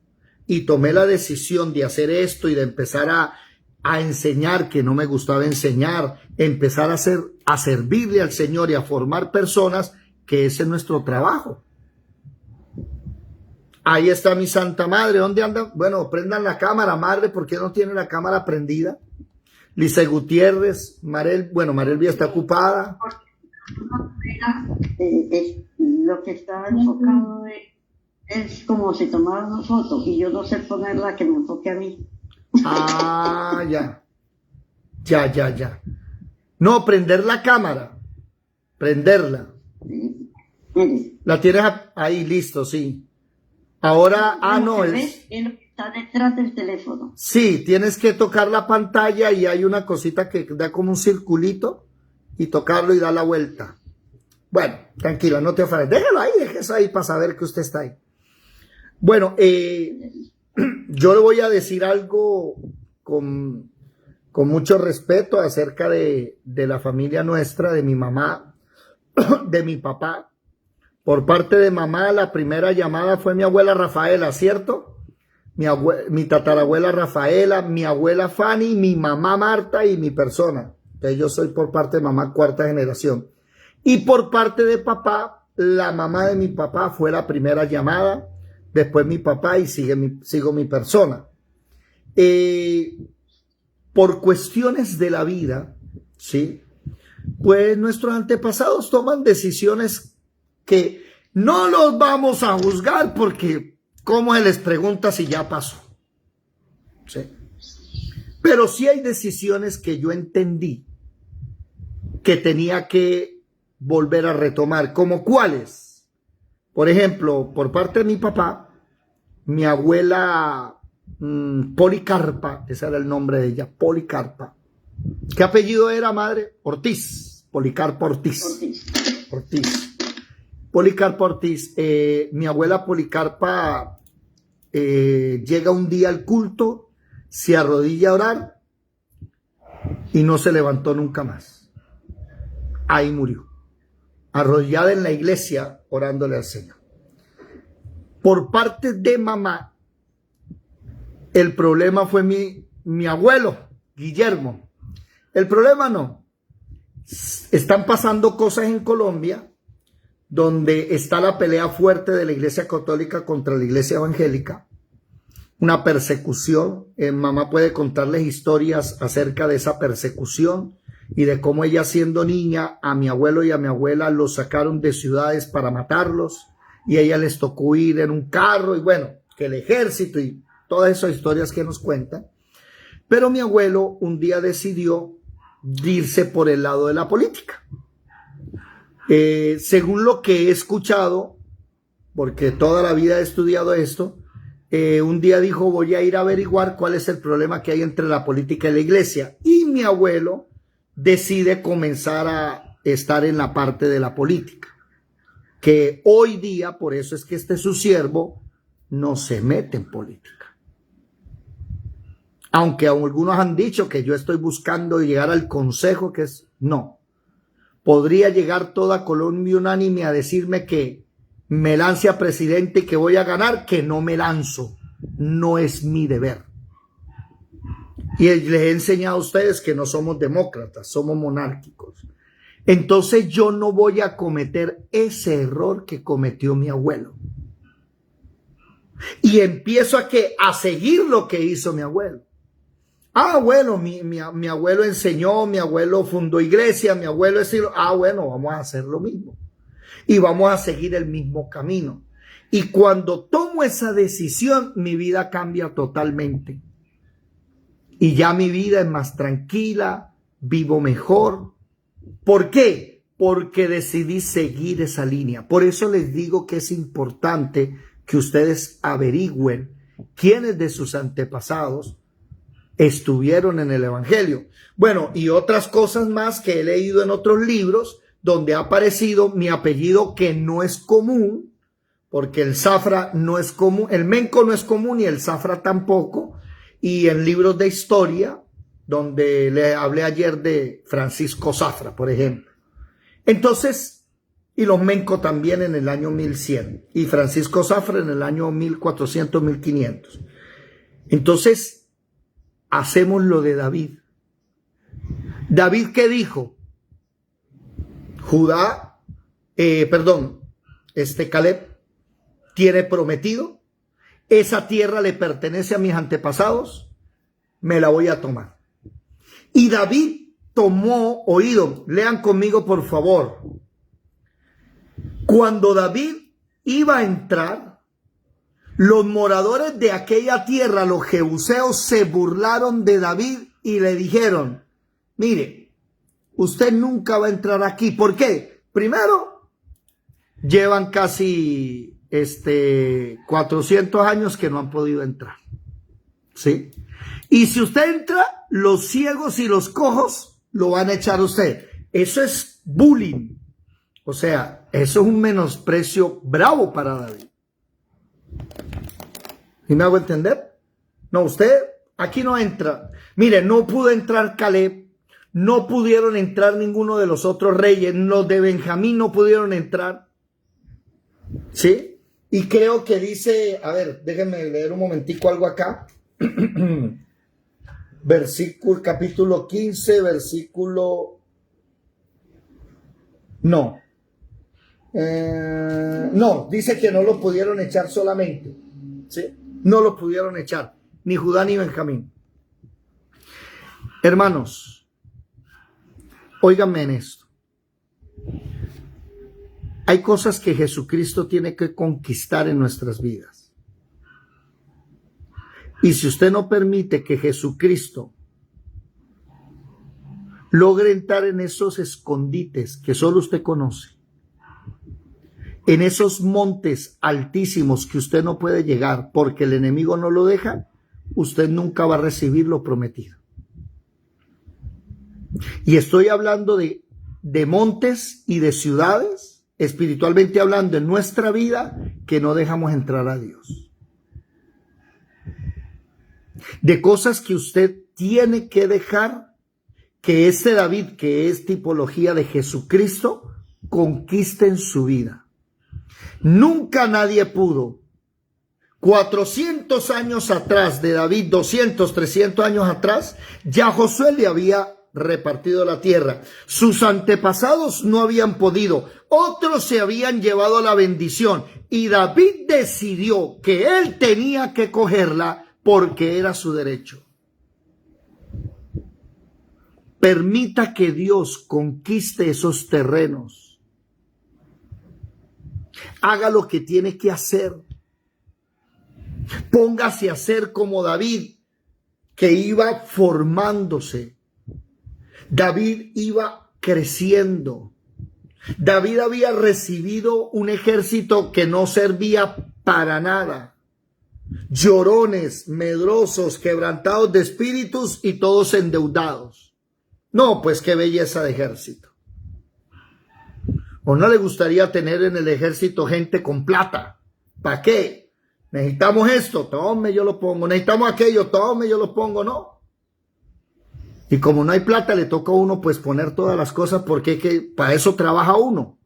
y tomé la decisión de hacer esto y de empezar a enseñar, que no me gustaba enseñar, empezar a servirle al Señor y a formar personas, que ese es nuestro trabajo. Ahí está mi Santa Madre. ¿Dónde anda? Bueno, prendan la cámara, madre. ¿Por qué no tiene la cámara prendida? Lice Gutiérrez, Marel. Bueno, Marel ya está ocupada. Lo que está enfocado es como si tomara una foto y yo no sé ponerla que me enfoque a mí. Ah, ya. Ya. No, prender la cámara. Prenderla. Mire. La tienes ahí, listo, sí. Ahora, no, es lo que está detrás del teléfono. Sí, tienes que tocar la pantalla y hay una cosita que da como un circulito y tocarlo y da la vuelta. Bueno, tranquila, no te afanes. Déjalo ahí, déjese ahí para saber que usted está ahí. Bueno, yo le voy a decir algo con mucho respeto acerca de la familia nuestra, de mi mamá, de mi papá. Por parte de mamá, la primera llamada fue mi abuela Rafaela, ¿cierto? Mi tatarabuela Rafaela, mi abuela Fanny, mi mamá Marta y mi persona. Entonces yo soy por parte de mamá 4ª generación. Y por parte de papá, la mamá de mi papá fue la primera llamada, después mi papá y sigo mi persona. Por cuestiones de la vida, ¿sí? Pues nuestros antepasados toman decisiones que no los vamos a juzgar porque cómo se les pregunta si ya pasó. ¿Sí? Pero sí hay decisiones que yo entendí que tenía que volver a retomar. ¿Como cuáles? Por ejemplo, por parte de mi papá, mi abuela Policarpa, ese era el nombre de ella, Policarpa. ¿Qué apellido era, madre? Ortiz, Policarpa Ortiz. Policarpa Ortiz, mi abuela Policarpa llega un día al culto, se arrodilla a orar y no se levantó nunca más. Ahí murió. arrodillada en la iglesia, orándole al Señor. Por parte de mamá, el problema fue mi abuelo, Guillermo. El problema no. Están pasando cosas en Colombia donde está la pelea fuerte de la iglesia católica contra la iglesia evangélica. Una persecución. Mamá puede contarles historias acerca de esa persecución y de cómo ella, siendo niña, a mi abuelo y a mi abuela los sacaron de ciudades para matarlos y a ella les tocó ir en un carro y bueno, que el ejército y todas esas historias que nos cuentan. Pero mi abuelo un día decidió irse por el lado de la política. Según lo que he escuchado, porque toda la vida he estudiado esto, un día dijo, voy a ir a averiguar cuál es el problema que hay entre la política y la iglesia. Y mi abuelo decide comenzar a estar en la parte de la política. Que hoy día, por eso es que su siervo no se mete en política. Aunque algunos han dicho que yo estoy buscando llegar al consejo, que es no. Podría llegar toda Colombia unánime a decirme que me lance a presidente y que voy a ganar, que no me lanzo. No es mi deber. Y les he enseñado a ustedes que no somos demócratas, somos monárquicos. Entonces yo no voy a cometer ese error que cometió mi abuelo. Y empiezo a seguir lo que hizo mi abuelo. Bueno, mi abuelo enseñó, mi abuelo fundó iglesia, mi abuelo es... bueno, vamos a hacer lo mismo. Y vamos a seguir el mismo camino. Y cuando tomo esa decisión, mi vida cambia totalmente. Y ya mi vida es más tranquila, vivo mejor. ¿Por qué? Porque decidí seguir esa línea. Por eso les digo que es importante que ustedes averigüen quiénes de sus antepasados estuvieron en el evangelio. Bueno, y otras cosas más que he leído en otros libros donde ha aparecido mi apellido, que no es común, porque el Zafra no es común, el Menco no es común y el Zafra tampoco. Y en libros de historia, donde le hablé ayer de Francisco Zafra, por ejemplo. Entonces, y los Menco también en el año 1100 y Francisco Zafra en el año 1400, 1500. Entonces, hacemos lo de David. David, ¿qué dijo? Caleb tiene prometido, esa tierra le pertenece a mis antepasados, me la voy a tomar. Y David tomó oído, lean conmigo por favor. Cuando David iba a entrar, los moradores de aquella tierra, los jebuseos, se burlaron de David y le dijeron, mire, usted nunca va a entrar aquí. ¿Por qué? Primero, llevan casi 400 años que no han podido entrar. ¿Sí? Y si usted entra, los ciegos y los cojos lo van a echar a usted. Eso es bullying. O sea, eso es un menosprecio bravo para David. ¿Y me hago entender? No, usted aquí no entra. Mire, no pudo entrar Caleb, no pudieron entrar ninguno de los otros reyes, los de Benjamín no pudieron entrar. ¿Sí? Y creo que dice, a ver, déjenme leer un momentico algo acá. Versículo, capítulo 15, versículo... No, dice que no lo pudieron echar solamente. ¿Sí? No lo pudieron echar, ni Judá ni Benjamín. Hermanos, óiganme en esto. Hay cosas que Jesucristo tiene que conquistar en nuestras vidas. Y si usted no permite que Jesucristo logre entrar en esos escondites que solo usted conoce, en esos montes altísimos que usted no puede llegar porque el enemigo no lo deja, usted nunca va a recibir lo prometido. Y estoy hablando de montes y de ciudades, espiritualmente hablando, en nuestra vida, que no dejamos entrar a Dios. De cosas que usted tiene que dejar, que David, que es tipología de Jesucristo, conquiste en su vida. Nunca nadie pudo. 400 años atrás de David, 200, 300 años atrás, ya Josué le había repartido la tierra. Sus antepasados no habían podido. Otros se habían llevado la bendición. Y David decidió que él tenía que cogerla porque era su derecho. Permita que Dios conquiste esos terrenos. Haga lo que tiene que hacer. Póngase a ser como David, que iba formándose. David iba creciendo. David había recibido un ejército que no servía para nada. Llorones, medrosos, quebrantados de espíritus y todos endeudados. No, pues qué belleza de ejército. ¿O no le gustaría tener en el ejército gente con plata? ¿Para qué? Necesitamos esto, tome, yo lo pongo. Necesitamos aquello, tome, yo lo pongo, no. Y como no hay plata, le toca a uno pues poner todas las cosas porque para eso trabaja uno.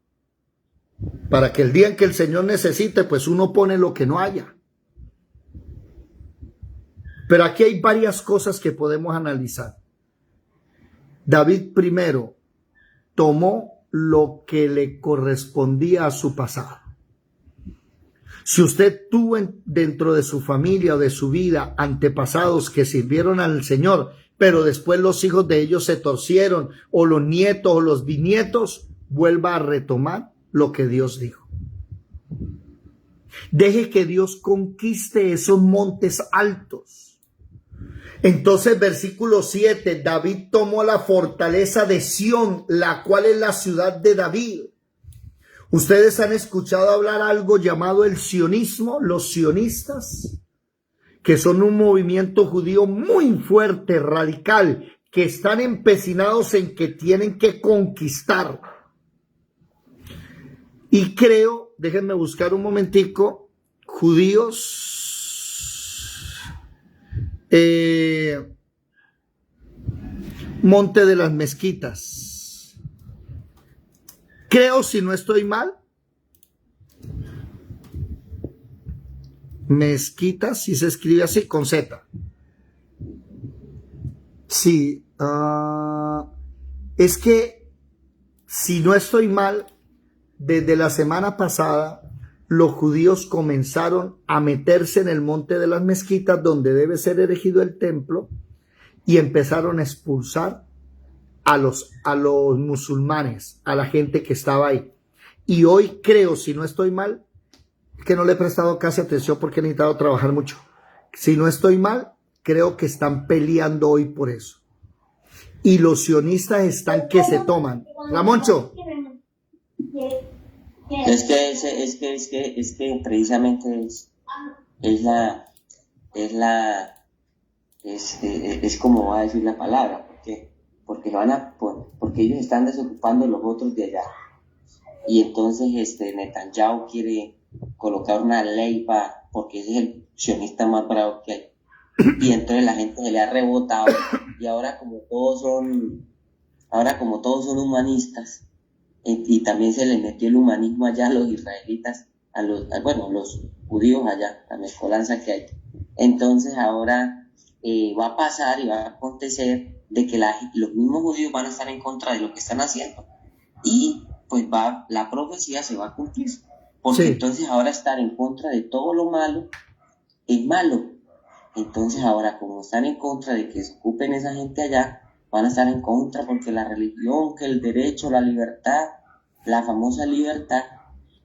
Para que el día en que el Señor necesite, pues uno pone lo que no haya. Pero aquí hay varias cosas que podemos analizar. David primero tomó lo que le correspondía a su pasado. Si usted tuvo dentro de su familia o de su vida antepasados que sirvieron al Señor, pero después los hijos de ellos se torcieron, o los nietos o los bisnietos, vuelva a retomar lo que Dios dijo. Deje que Dios conquiste esos montes altos. Entonces, versículo 7, David tomó la fortaleza de Sión, la cual es la ciudad de David. ¿Ustedes han escuchado hablar algo llamado el sionismo? Los sionistas, que son un movimiento judío muy fuerte, radical, que están empecinados en que tienen que conquistar. Y creo, déjenme buscar un momentico, judíos, Monte de las Mezquitas. Creo, si no estoy mal, Mezquitas, si se escribe así, con Z. Sí, es que, si no estoy mal, desde la semana pasada, los judíos comenzaron a meterse en el Monte de las Mezquitas, donde debe ser erigido el templo, y empezaron a expulsar a los musulmanes, a la gente que estaba ahí. Y hoy creo, si no estoy mal, que no le he prestado casi atención porque he necesitado trabajar mucho. Si no estoy mal, creo que están peleando hoy por eso. Y los sionistas están que se toman. Ramoncho. Es que precisamente es como va a decir la palabra, porque ellos están desocupando los otros de allá. Y entonces Netanyahu quiere colocar una ley porque ese es el sionista más bravo que hay. Y entonces la gente se le ha rebotado. Y ahora como todos son humanistas, y también se le metió el humanismo allá a los israelitas, a los judíos allá, la mezcolanza que hay. Entonces ahora va a pasar y va a acontecer de que los mismos judíos van a estar en contra de lo que están haciendo. Y pues la profecía se va a cumplir. Porque sí. Entonces ahora estar en contra de todo lo malo es malo. Entonces ahora, como están en contra de que se ocupen esa gente allá, van a estar en contra porque la religión, que el derecho, la libertad, la famosa libertad,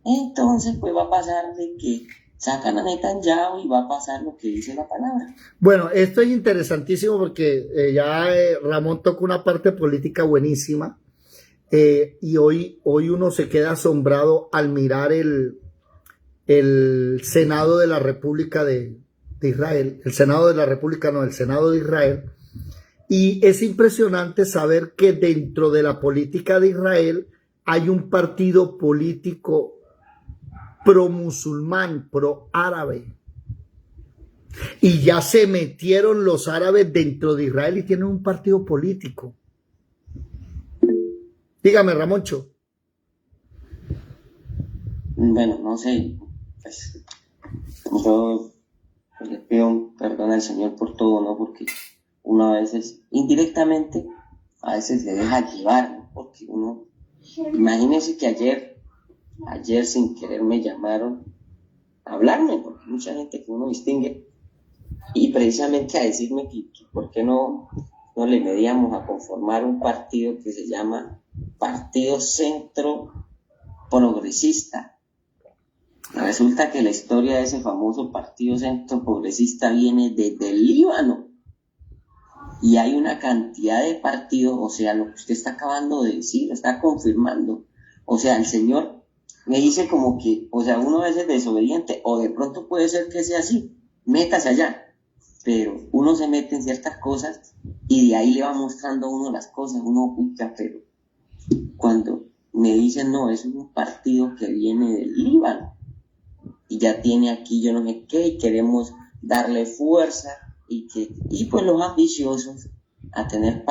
entonces pues va a pasar de que sacan a Netanyahu y va a pasar lo que dice la palabra. Bueno, esto es interesantísimo porque Ramón tocó una parte política buenísima, y hoy uno se queda asombrado al mirar el Senado de la República de Israel, el Senado de Israel. Y es impresionante saber que dentro de la política de Israel hay un partido político pro-musulmán, pro-árabe. Y ya se metieron los árabes dentro de Israel y tienen un partido político. Dígame, Ramoncho. bueno, no sé, pues, yo le pido perdón al Señor por todo, ¿no? Porque uno a veces, indirectamente, a veces se deja llevar, ¿no? Porque uno, imagínense que ayer sin querer me llamaron a hablarme, porque hay mucha gente que uno distingue, y precisamente a decirme que por qué no le medíamos a conformar un partido que se llama Partido Centro Progresista. Resulta que la historia de ese famoso Partido Centro Progresista viene desde el Líbano. Y hay una cantidad de partidos, o sea, lo que usted está acabando de decir, lo está confirmando. O sea, el Señor me dice como que, o sea, uno a veces es desobediente, o de pronto puede ser que sea así, métase allá. Pero uno se mete en ciertas cosas y de ahí le va mostrando a uno las cosas, uno oculta, pero cuando me dicen, no, es un partido que viene del Líbano y ya tiene aquí yo no sé qué, y queremos darle fuerza, y pues los ambiciosos a tener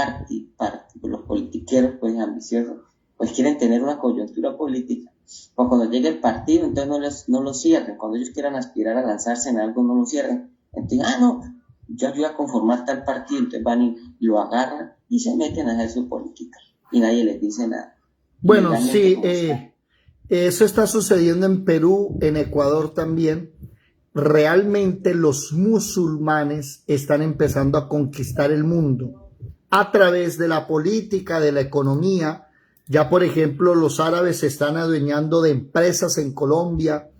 los politiqueros pues ambiciosos, pues quieren tener una coyuntura política, pues cuando llegue el partido entonces no lo cierren, cuando ellos quieran aspirar a lanzarse en algo no lo cierren, entonces, no, yo ayudo a conformar tal partido, entonces van y lo agarran y se meten a hacer su política y nadie les dice nada. Bueno, sí, eso está sucediendo en Perú, en Ecuador también. Realmente los musulmanes están empezando a conquistar el mundo a través de la política, de la economía. Ya, por ejemplo, los árabes se están adueñando de empresas en Colombia.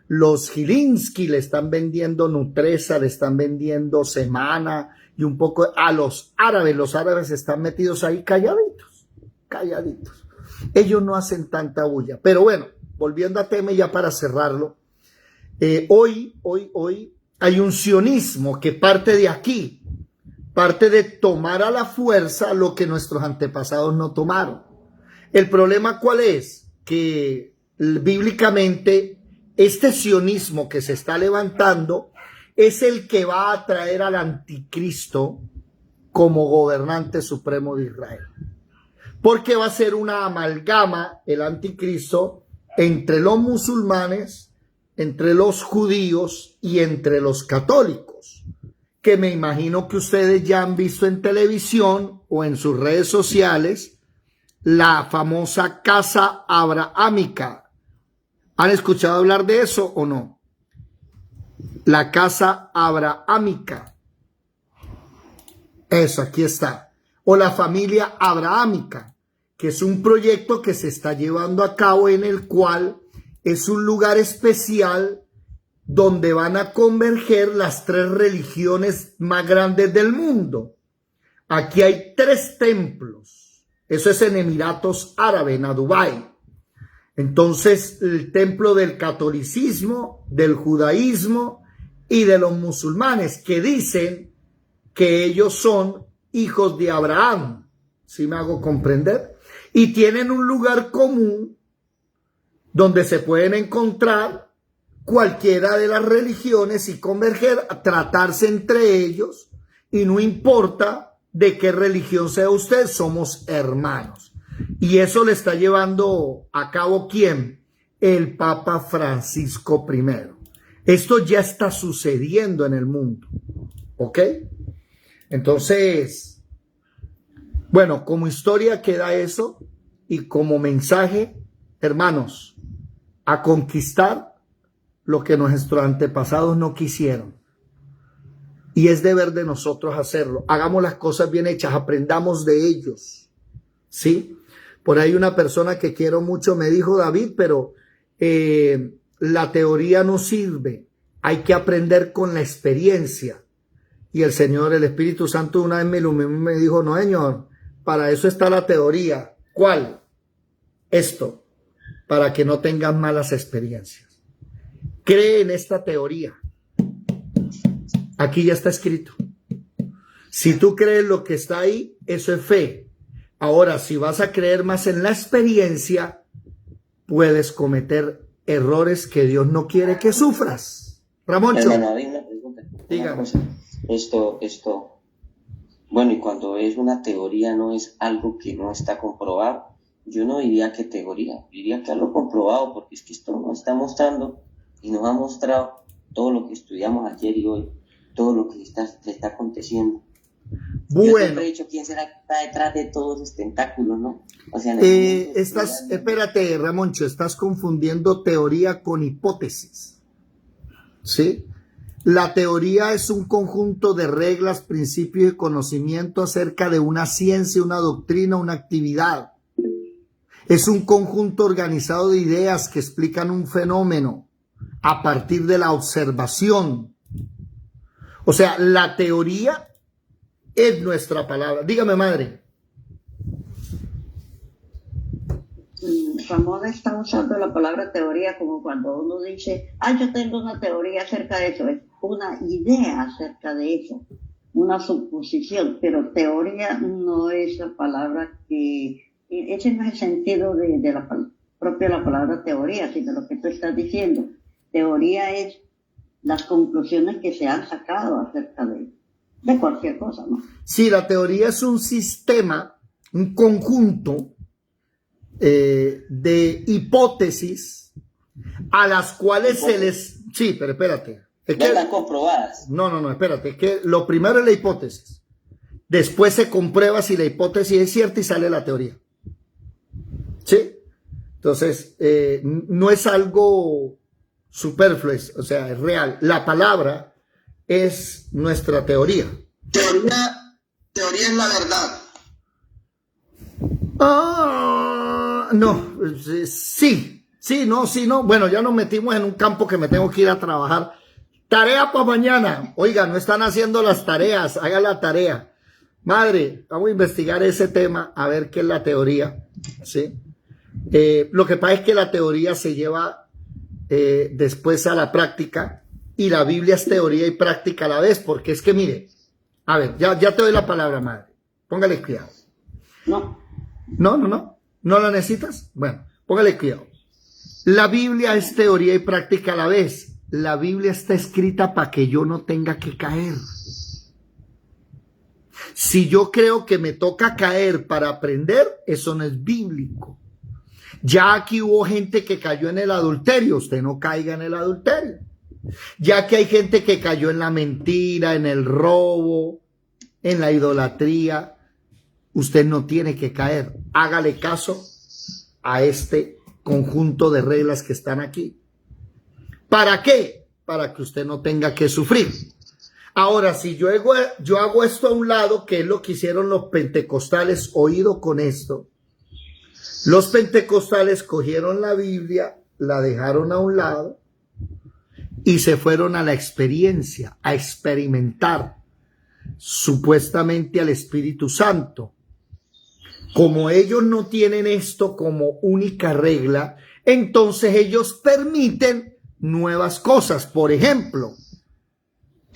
Los Gilinski le están vendiendo Nutresa, le están vendiendo Semana y un poco a los árabes están metidos ahí calladitos. Ellos no hacen tanta bulla. Pero bueno, volviendo a tema ya para cerrarlo, hoy hay un sionismo que parte de aquí, parte de tomar a la fuerza lo que nuestros antepasados no tomaron. El problema ¿cuál es? Que bíblicamente este sionismo que se está levantando es el que va a traer al anticristo como gobernante supremo de Israel. Porque va a ser una amalgama el anticristo entre los musulmanes, entre los judíos y entre los católicos, que me imagino que ustedes ya han visto en televisión o en sus redes sociales, la famosa casa abrahámica. ¿Han escuchado hablar de eso o no? La casa abrahámica. Eso, aquí está. O la familia abrahámica, que es un proyecto que se está llevando a cabo en el cual es un lugar especial donde van a converger las 3 religiones más grandes del mundo. Aquí hay 3 templos. Eso es en Emiratos Árabes, en Dubái. Entonces, el templo del catolicismo, del judaísmo y de los musulmanes, que dicen que ellos son hijos de Abraham. ¿Sí me hago comprender? Y tienen un lugar común donde se pueden encontrar cualquiera de las religiones y converger, tratarse entre ellos, y no importa de qué religión sea usted, somos hermanos. Y eso le está llevando a cabo ¿quién? El Papa Francisco I. Esto ya está sucediendo en el mundo, ¿ok? Entonces, bueno, como historia queda eso, y como mensaje, hermanos, a conquistar lo que nuestros antepasados no quisieron. Y es deber de nosotros hacerlo. Hagamos las cosas bien hechas, aprendamos de ellos. ¿Sí? Por ahí una persona que quiero mucho me dijo, David, pero la teoría no sirve. Hay que aprender con la experiencia. Y el Señor, el Espíritu Santo, una vez me dijo, no, Señor, para eso está la teoría. ¿Cuál? Esto, para que no tengas malas experiencias. Cree en esta teoría. Aquí ya está escrito. Si tú crees lo que está ahí, eso es fe. Ahora, si vas a creer más en la experiencia, puedes cometer errores que Dios no quiere que sufras. Ramoncho. Hermano, hay una pregunta. Dígame. Bueno, y cuando es una teoría, no es algo que no está comprobado. yo no diría que teoría, diría que a lo comprobado, porque es que esto nos está mostrando y nos ha mostrado todo lo que estudiamos ayer y hoy, todo lo que le está aconteciendo. Yo Bueno, siempre he dicho, ¿quién será que está detrás de todos esos tentáculos, no? O sea, en el mundo espérate, Ramoncho, estás confundiendo teoría con hipótesis, ¿sí? La teoría es un conjunto de reglas, principios y conocimiento acerca de una ciencia, una doctrina, una actividad. Es un conjunto organizado de ideas que explican un fenómeno a partir de la observación. O sea, la teoría es nuestra palabra. Dígame, madre. Ramón está usando la palabra teoría como cuando uno dice, yo tengo una teoría acerca de eso, es una idea acerca de eso, una suposición, pero teoría no es la palabra ese no es el sentido de la palabra teoría, sino lo que tú estás diciendo. Teoría es las conclusiones que se han sacado acerca de cualquier cosa, ¿no? Sí, la teoría es un sistema, un conjunto de hipótesis a las cuales se les... Sí, pero espérate. No están comprobadas. No, espérate. Es que lo primero es la hipótesis. Después se comprueba si la hipótesis es cierta y sale la teoría. ¿Sí? Entonces, no es algo superfluo, o sea, es real. La palabra es nuestra teoría. Teoría es la verdad. No, sí, no. Bueno, ya nos metimos en un campo que me tengo que ir a trabajar. Tarea para mañana. Oiga, no están haciendo las tareas, haga la tarea. Madre, vamos a investigar ese tema, a ver qué es la teoría, ¿sí? Lo que pasa es que la teoría se lleva después a la práctica, y la Biblia es teoría y práctica a la vez, porque es que mire, a ver, ya te doy la palabra, madre, póngale cuidado. ¿No la necesitas? Bueno, póngale cuidado. La Biblia es teoría y práctica a la vez. La Biblia está escrita para que yo no tenga que caer. Si yo creo que me toca caer para aprender, eso no es bíblico. Ya aquí hubo gente que cayó en el adulterio, usted no caiga en el adulterio. Ya que hay gente que cayó en la mentira, en el robo, en la idolatría, usted no tiene que caer. Hágale caso a este conjunto de reglas que están aquí. ¿Para qué? Para que usted no tenga que sufrir. Ahora, si yo hago esto a un lado, que es lo que hicieron los pentecostales, oído con esto. Los pentecostales cogieron la Biblia, la dejaron a un lado y se fueron a la experiencia, a experimentar supuestamente al Espíritu Santo. Como ellos no tienen esto como única regla, entonces ellos permiten nuevas cosas. Por ejemplo,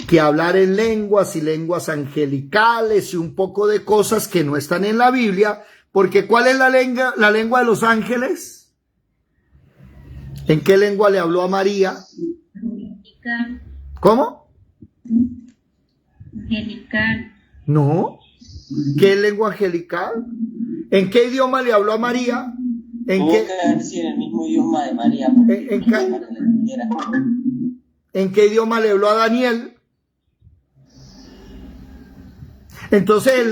que hablar en lenguas y lenguas angelicales y un poco de cosas que no están en la Biblia, porque ¿cuál es la lengua de los ángeles? ¿En qué lengua le habló a María? Angelical. ¿Cómo? Angelical. No. ¿Qué es lengua angelical? ¿En qué idioma le habló a María? Tuvo que haber sido en el mismo idioma de María. ¿En qué idioma le habló a Daniel? Entonces, el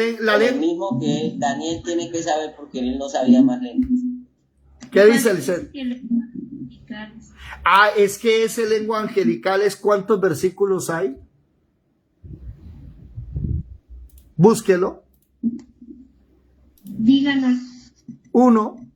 mismo que Daniel tiene que saber porque él no sabía más lenguas. ¿Qué dice el ser? Es que ese lengua angelical es ¿cuántos versículos hay? Búsquelo. Díganos. 1.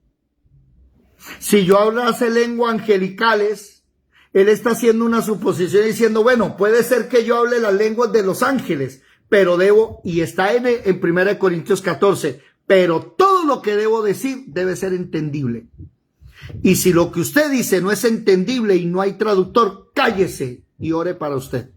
Si yo hablase lengua angelicales, él está haciendo una suposición diciendo, bueno, puede ser que yo hable las lenguas de los ángeles, pero debo, y está en 1 Corintios 14, pero todo lo que debo decir debe ser entendible. Y si lo que usted dice no es entendible y no hay traductor, cállese y ore para usted.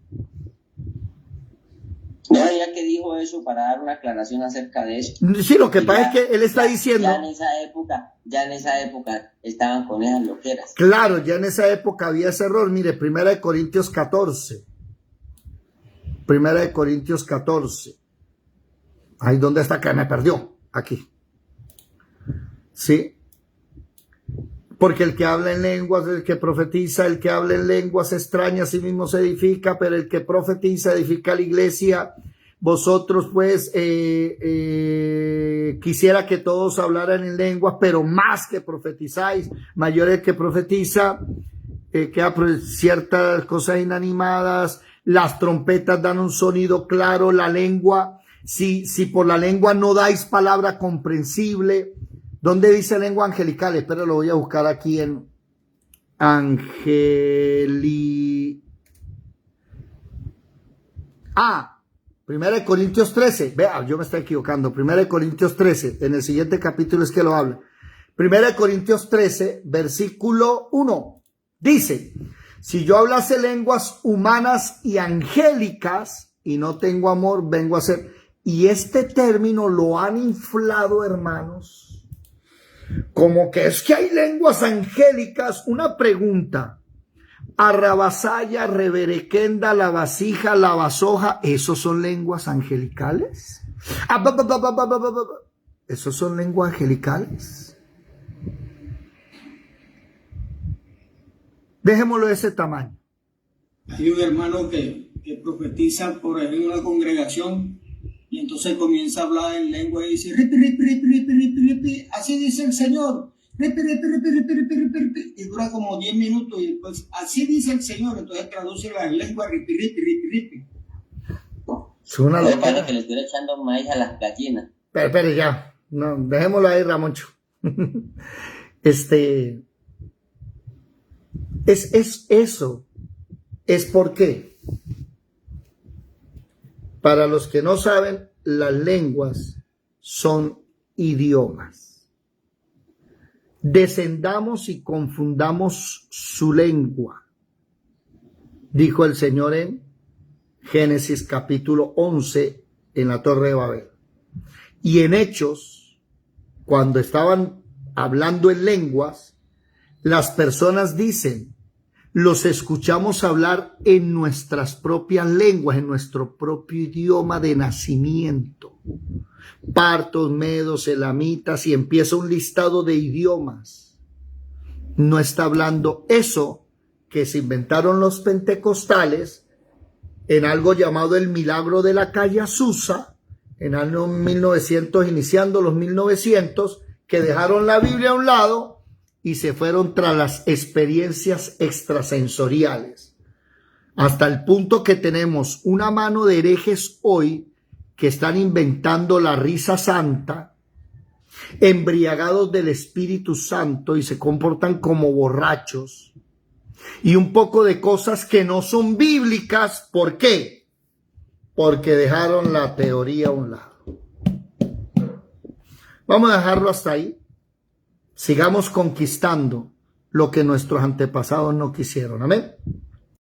Ya que dijo eso para dar una aclaración acerca de eso. Sí, lo que pasa es que él está diciendo... Ya en esa época estaban con esas loqueras. Claro, ya en esa época había ese error. Mire, 1 Corintios 14. 1 Corintios 14. Ahí, ¿dónde está que me perdió? Aquí. ¿sí? Porque el que habla en lenguas, el que profetiza, el que habla en lenguas extrañas, sí mismo se edifica, pero el que profetiza edifica la iglesia. Vosotros pues quisiera que todos hablaran en lenguas, pero más que profetizáis, mayor el que profetiza, que ciertas cosas inanimadas, las trompetas dan un sonido claro, la lengua, si por la lengua no dais palabra comprensible. ¿Dónde dice lengua angelical? Espera, lo voy a buscar aquí en Primera de Corintios 13. Vea, yo me estoy equivocando. Primera de Corintios 13. En el siguiente capítulo es que lo habla. Primera de Corintios 13, versículo 1. Dice, si yo hablase lenguas humanas y angélicas y no tengo amor, vengo a ser. Y este término lo han inflado, hermanos, como que es que hay lenguas angélicas. Una pregunta. Arrabasaya, reberequenda, la vasija, la vasoja, ¿esos son lenguas angelicales? ¿Esos son lenguas angelicales? Dejémoslo de ese tamaño. Hay un hermano que profetiza por ahí en una congregación y entonces comienza a hablar en lengua y dice, ripi, ripi, ripi, ripi, ripi, ripi, así dice el Señor. Ripi, ripi, ripi, ripi, ripi, ripi, ripi, y dura como 10 minutos y después, así dice el Señor, entonces traduce la lengua ripi, ripi, ripi, ripi. Es una Me locura. parece que le estoy echando maíz a las gallinas. Pero ya, no, dejémoslo ahí, Ramoncho. Es eso. Es porque, para los que no saben, las lenguas son idiomas. Descendamos y confundamos su lengua, dijo el Señor en Génesis capítulo 11 en la Torre de Babel. Y en Hechos, cuando estaban hablando en lenguas, las personas dicen, los escuchamos hablar en nuestras propias lenguas, en nuestro propio idioma de nacimiento. Partos, medos, elamitas, y empieza un listado de idiomas. No está hablando eso que se inventaron los pentecostales en algo llamado el milagro de la calle Azusa, en años 1900, iniciando los 1900, que dejaron la Biblia a un lado y se fueron tras las experiencias extrasensoriales. Hasta el punto que tenemos una mano de herejes hoy que están inventando la risa santa, embriagados del Espíritu Santo y se comportan como borrachos, y un poco de cosas que no son bíblicas. ¿Por qué? Porque dejaron la teoría a un lado. Vamos a dejarlo hasta ahí. Sigamos conquistando lo que nuestros antepasados no quisieron. Amén.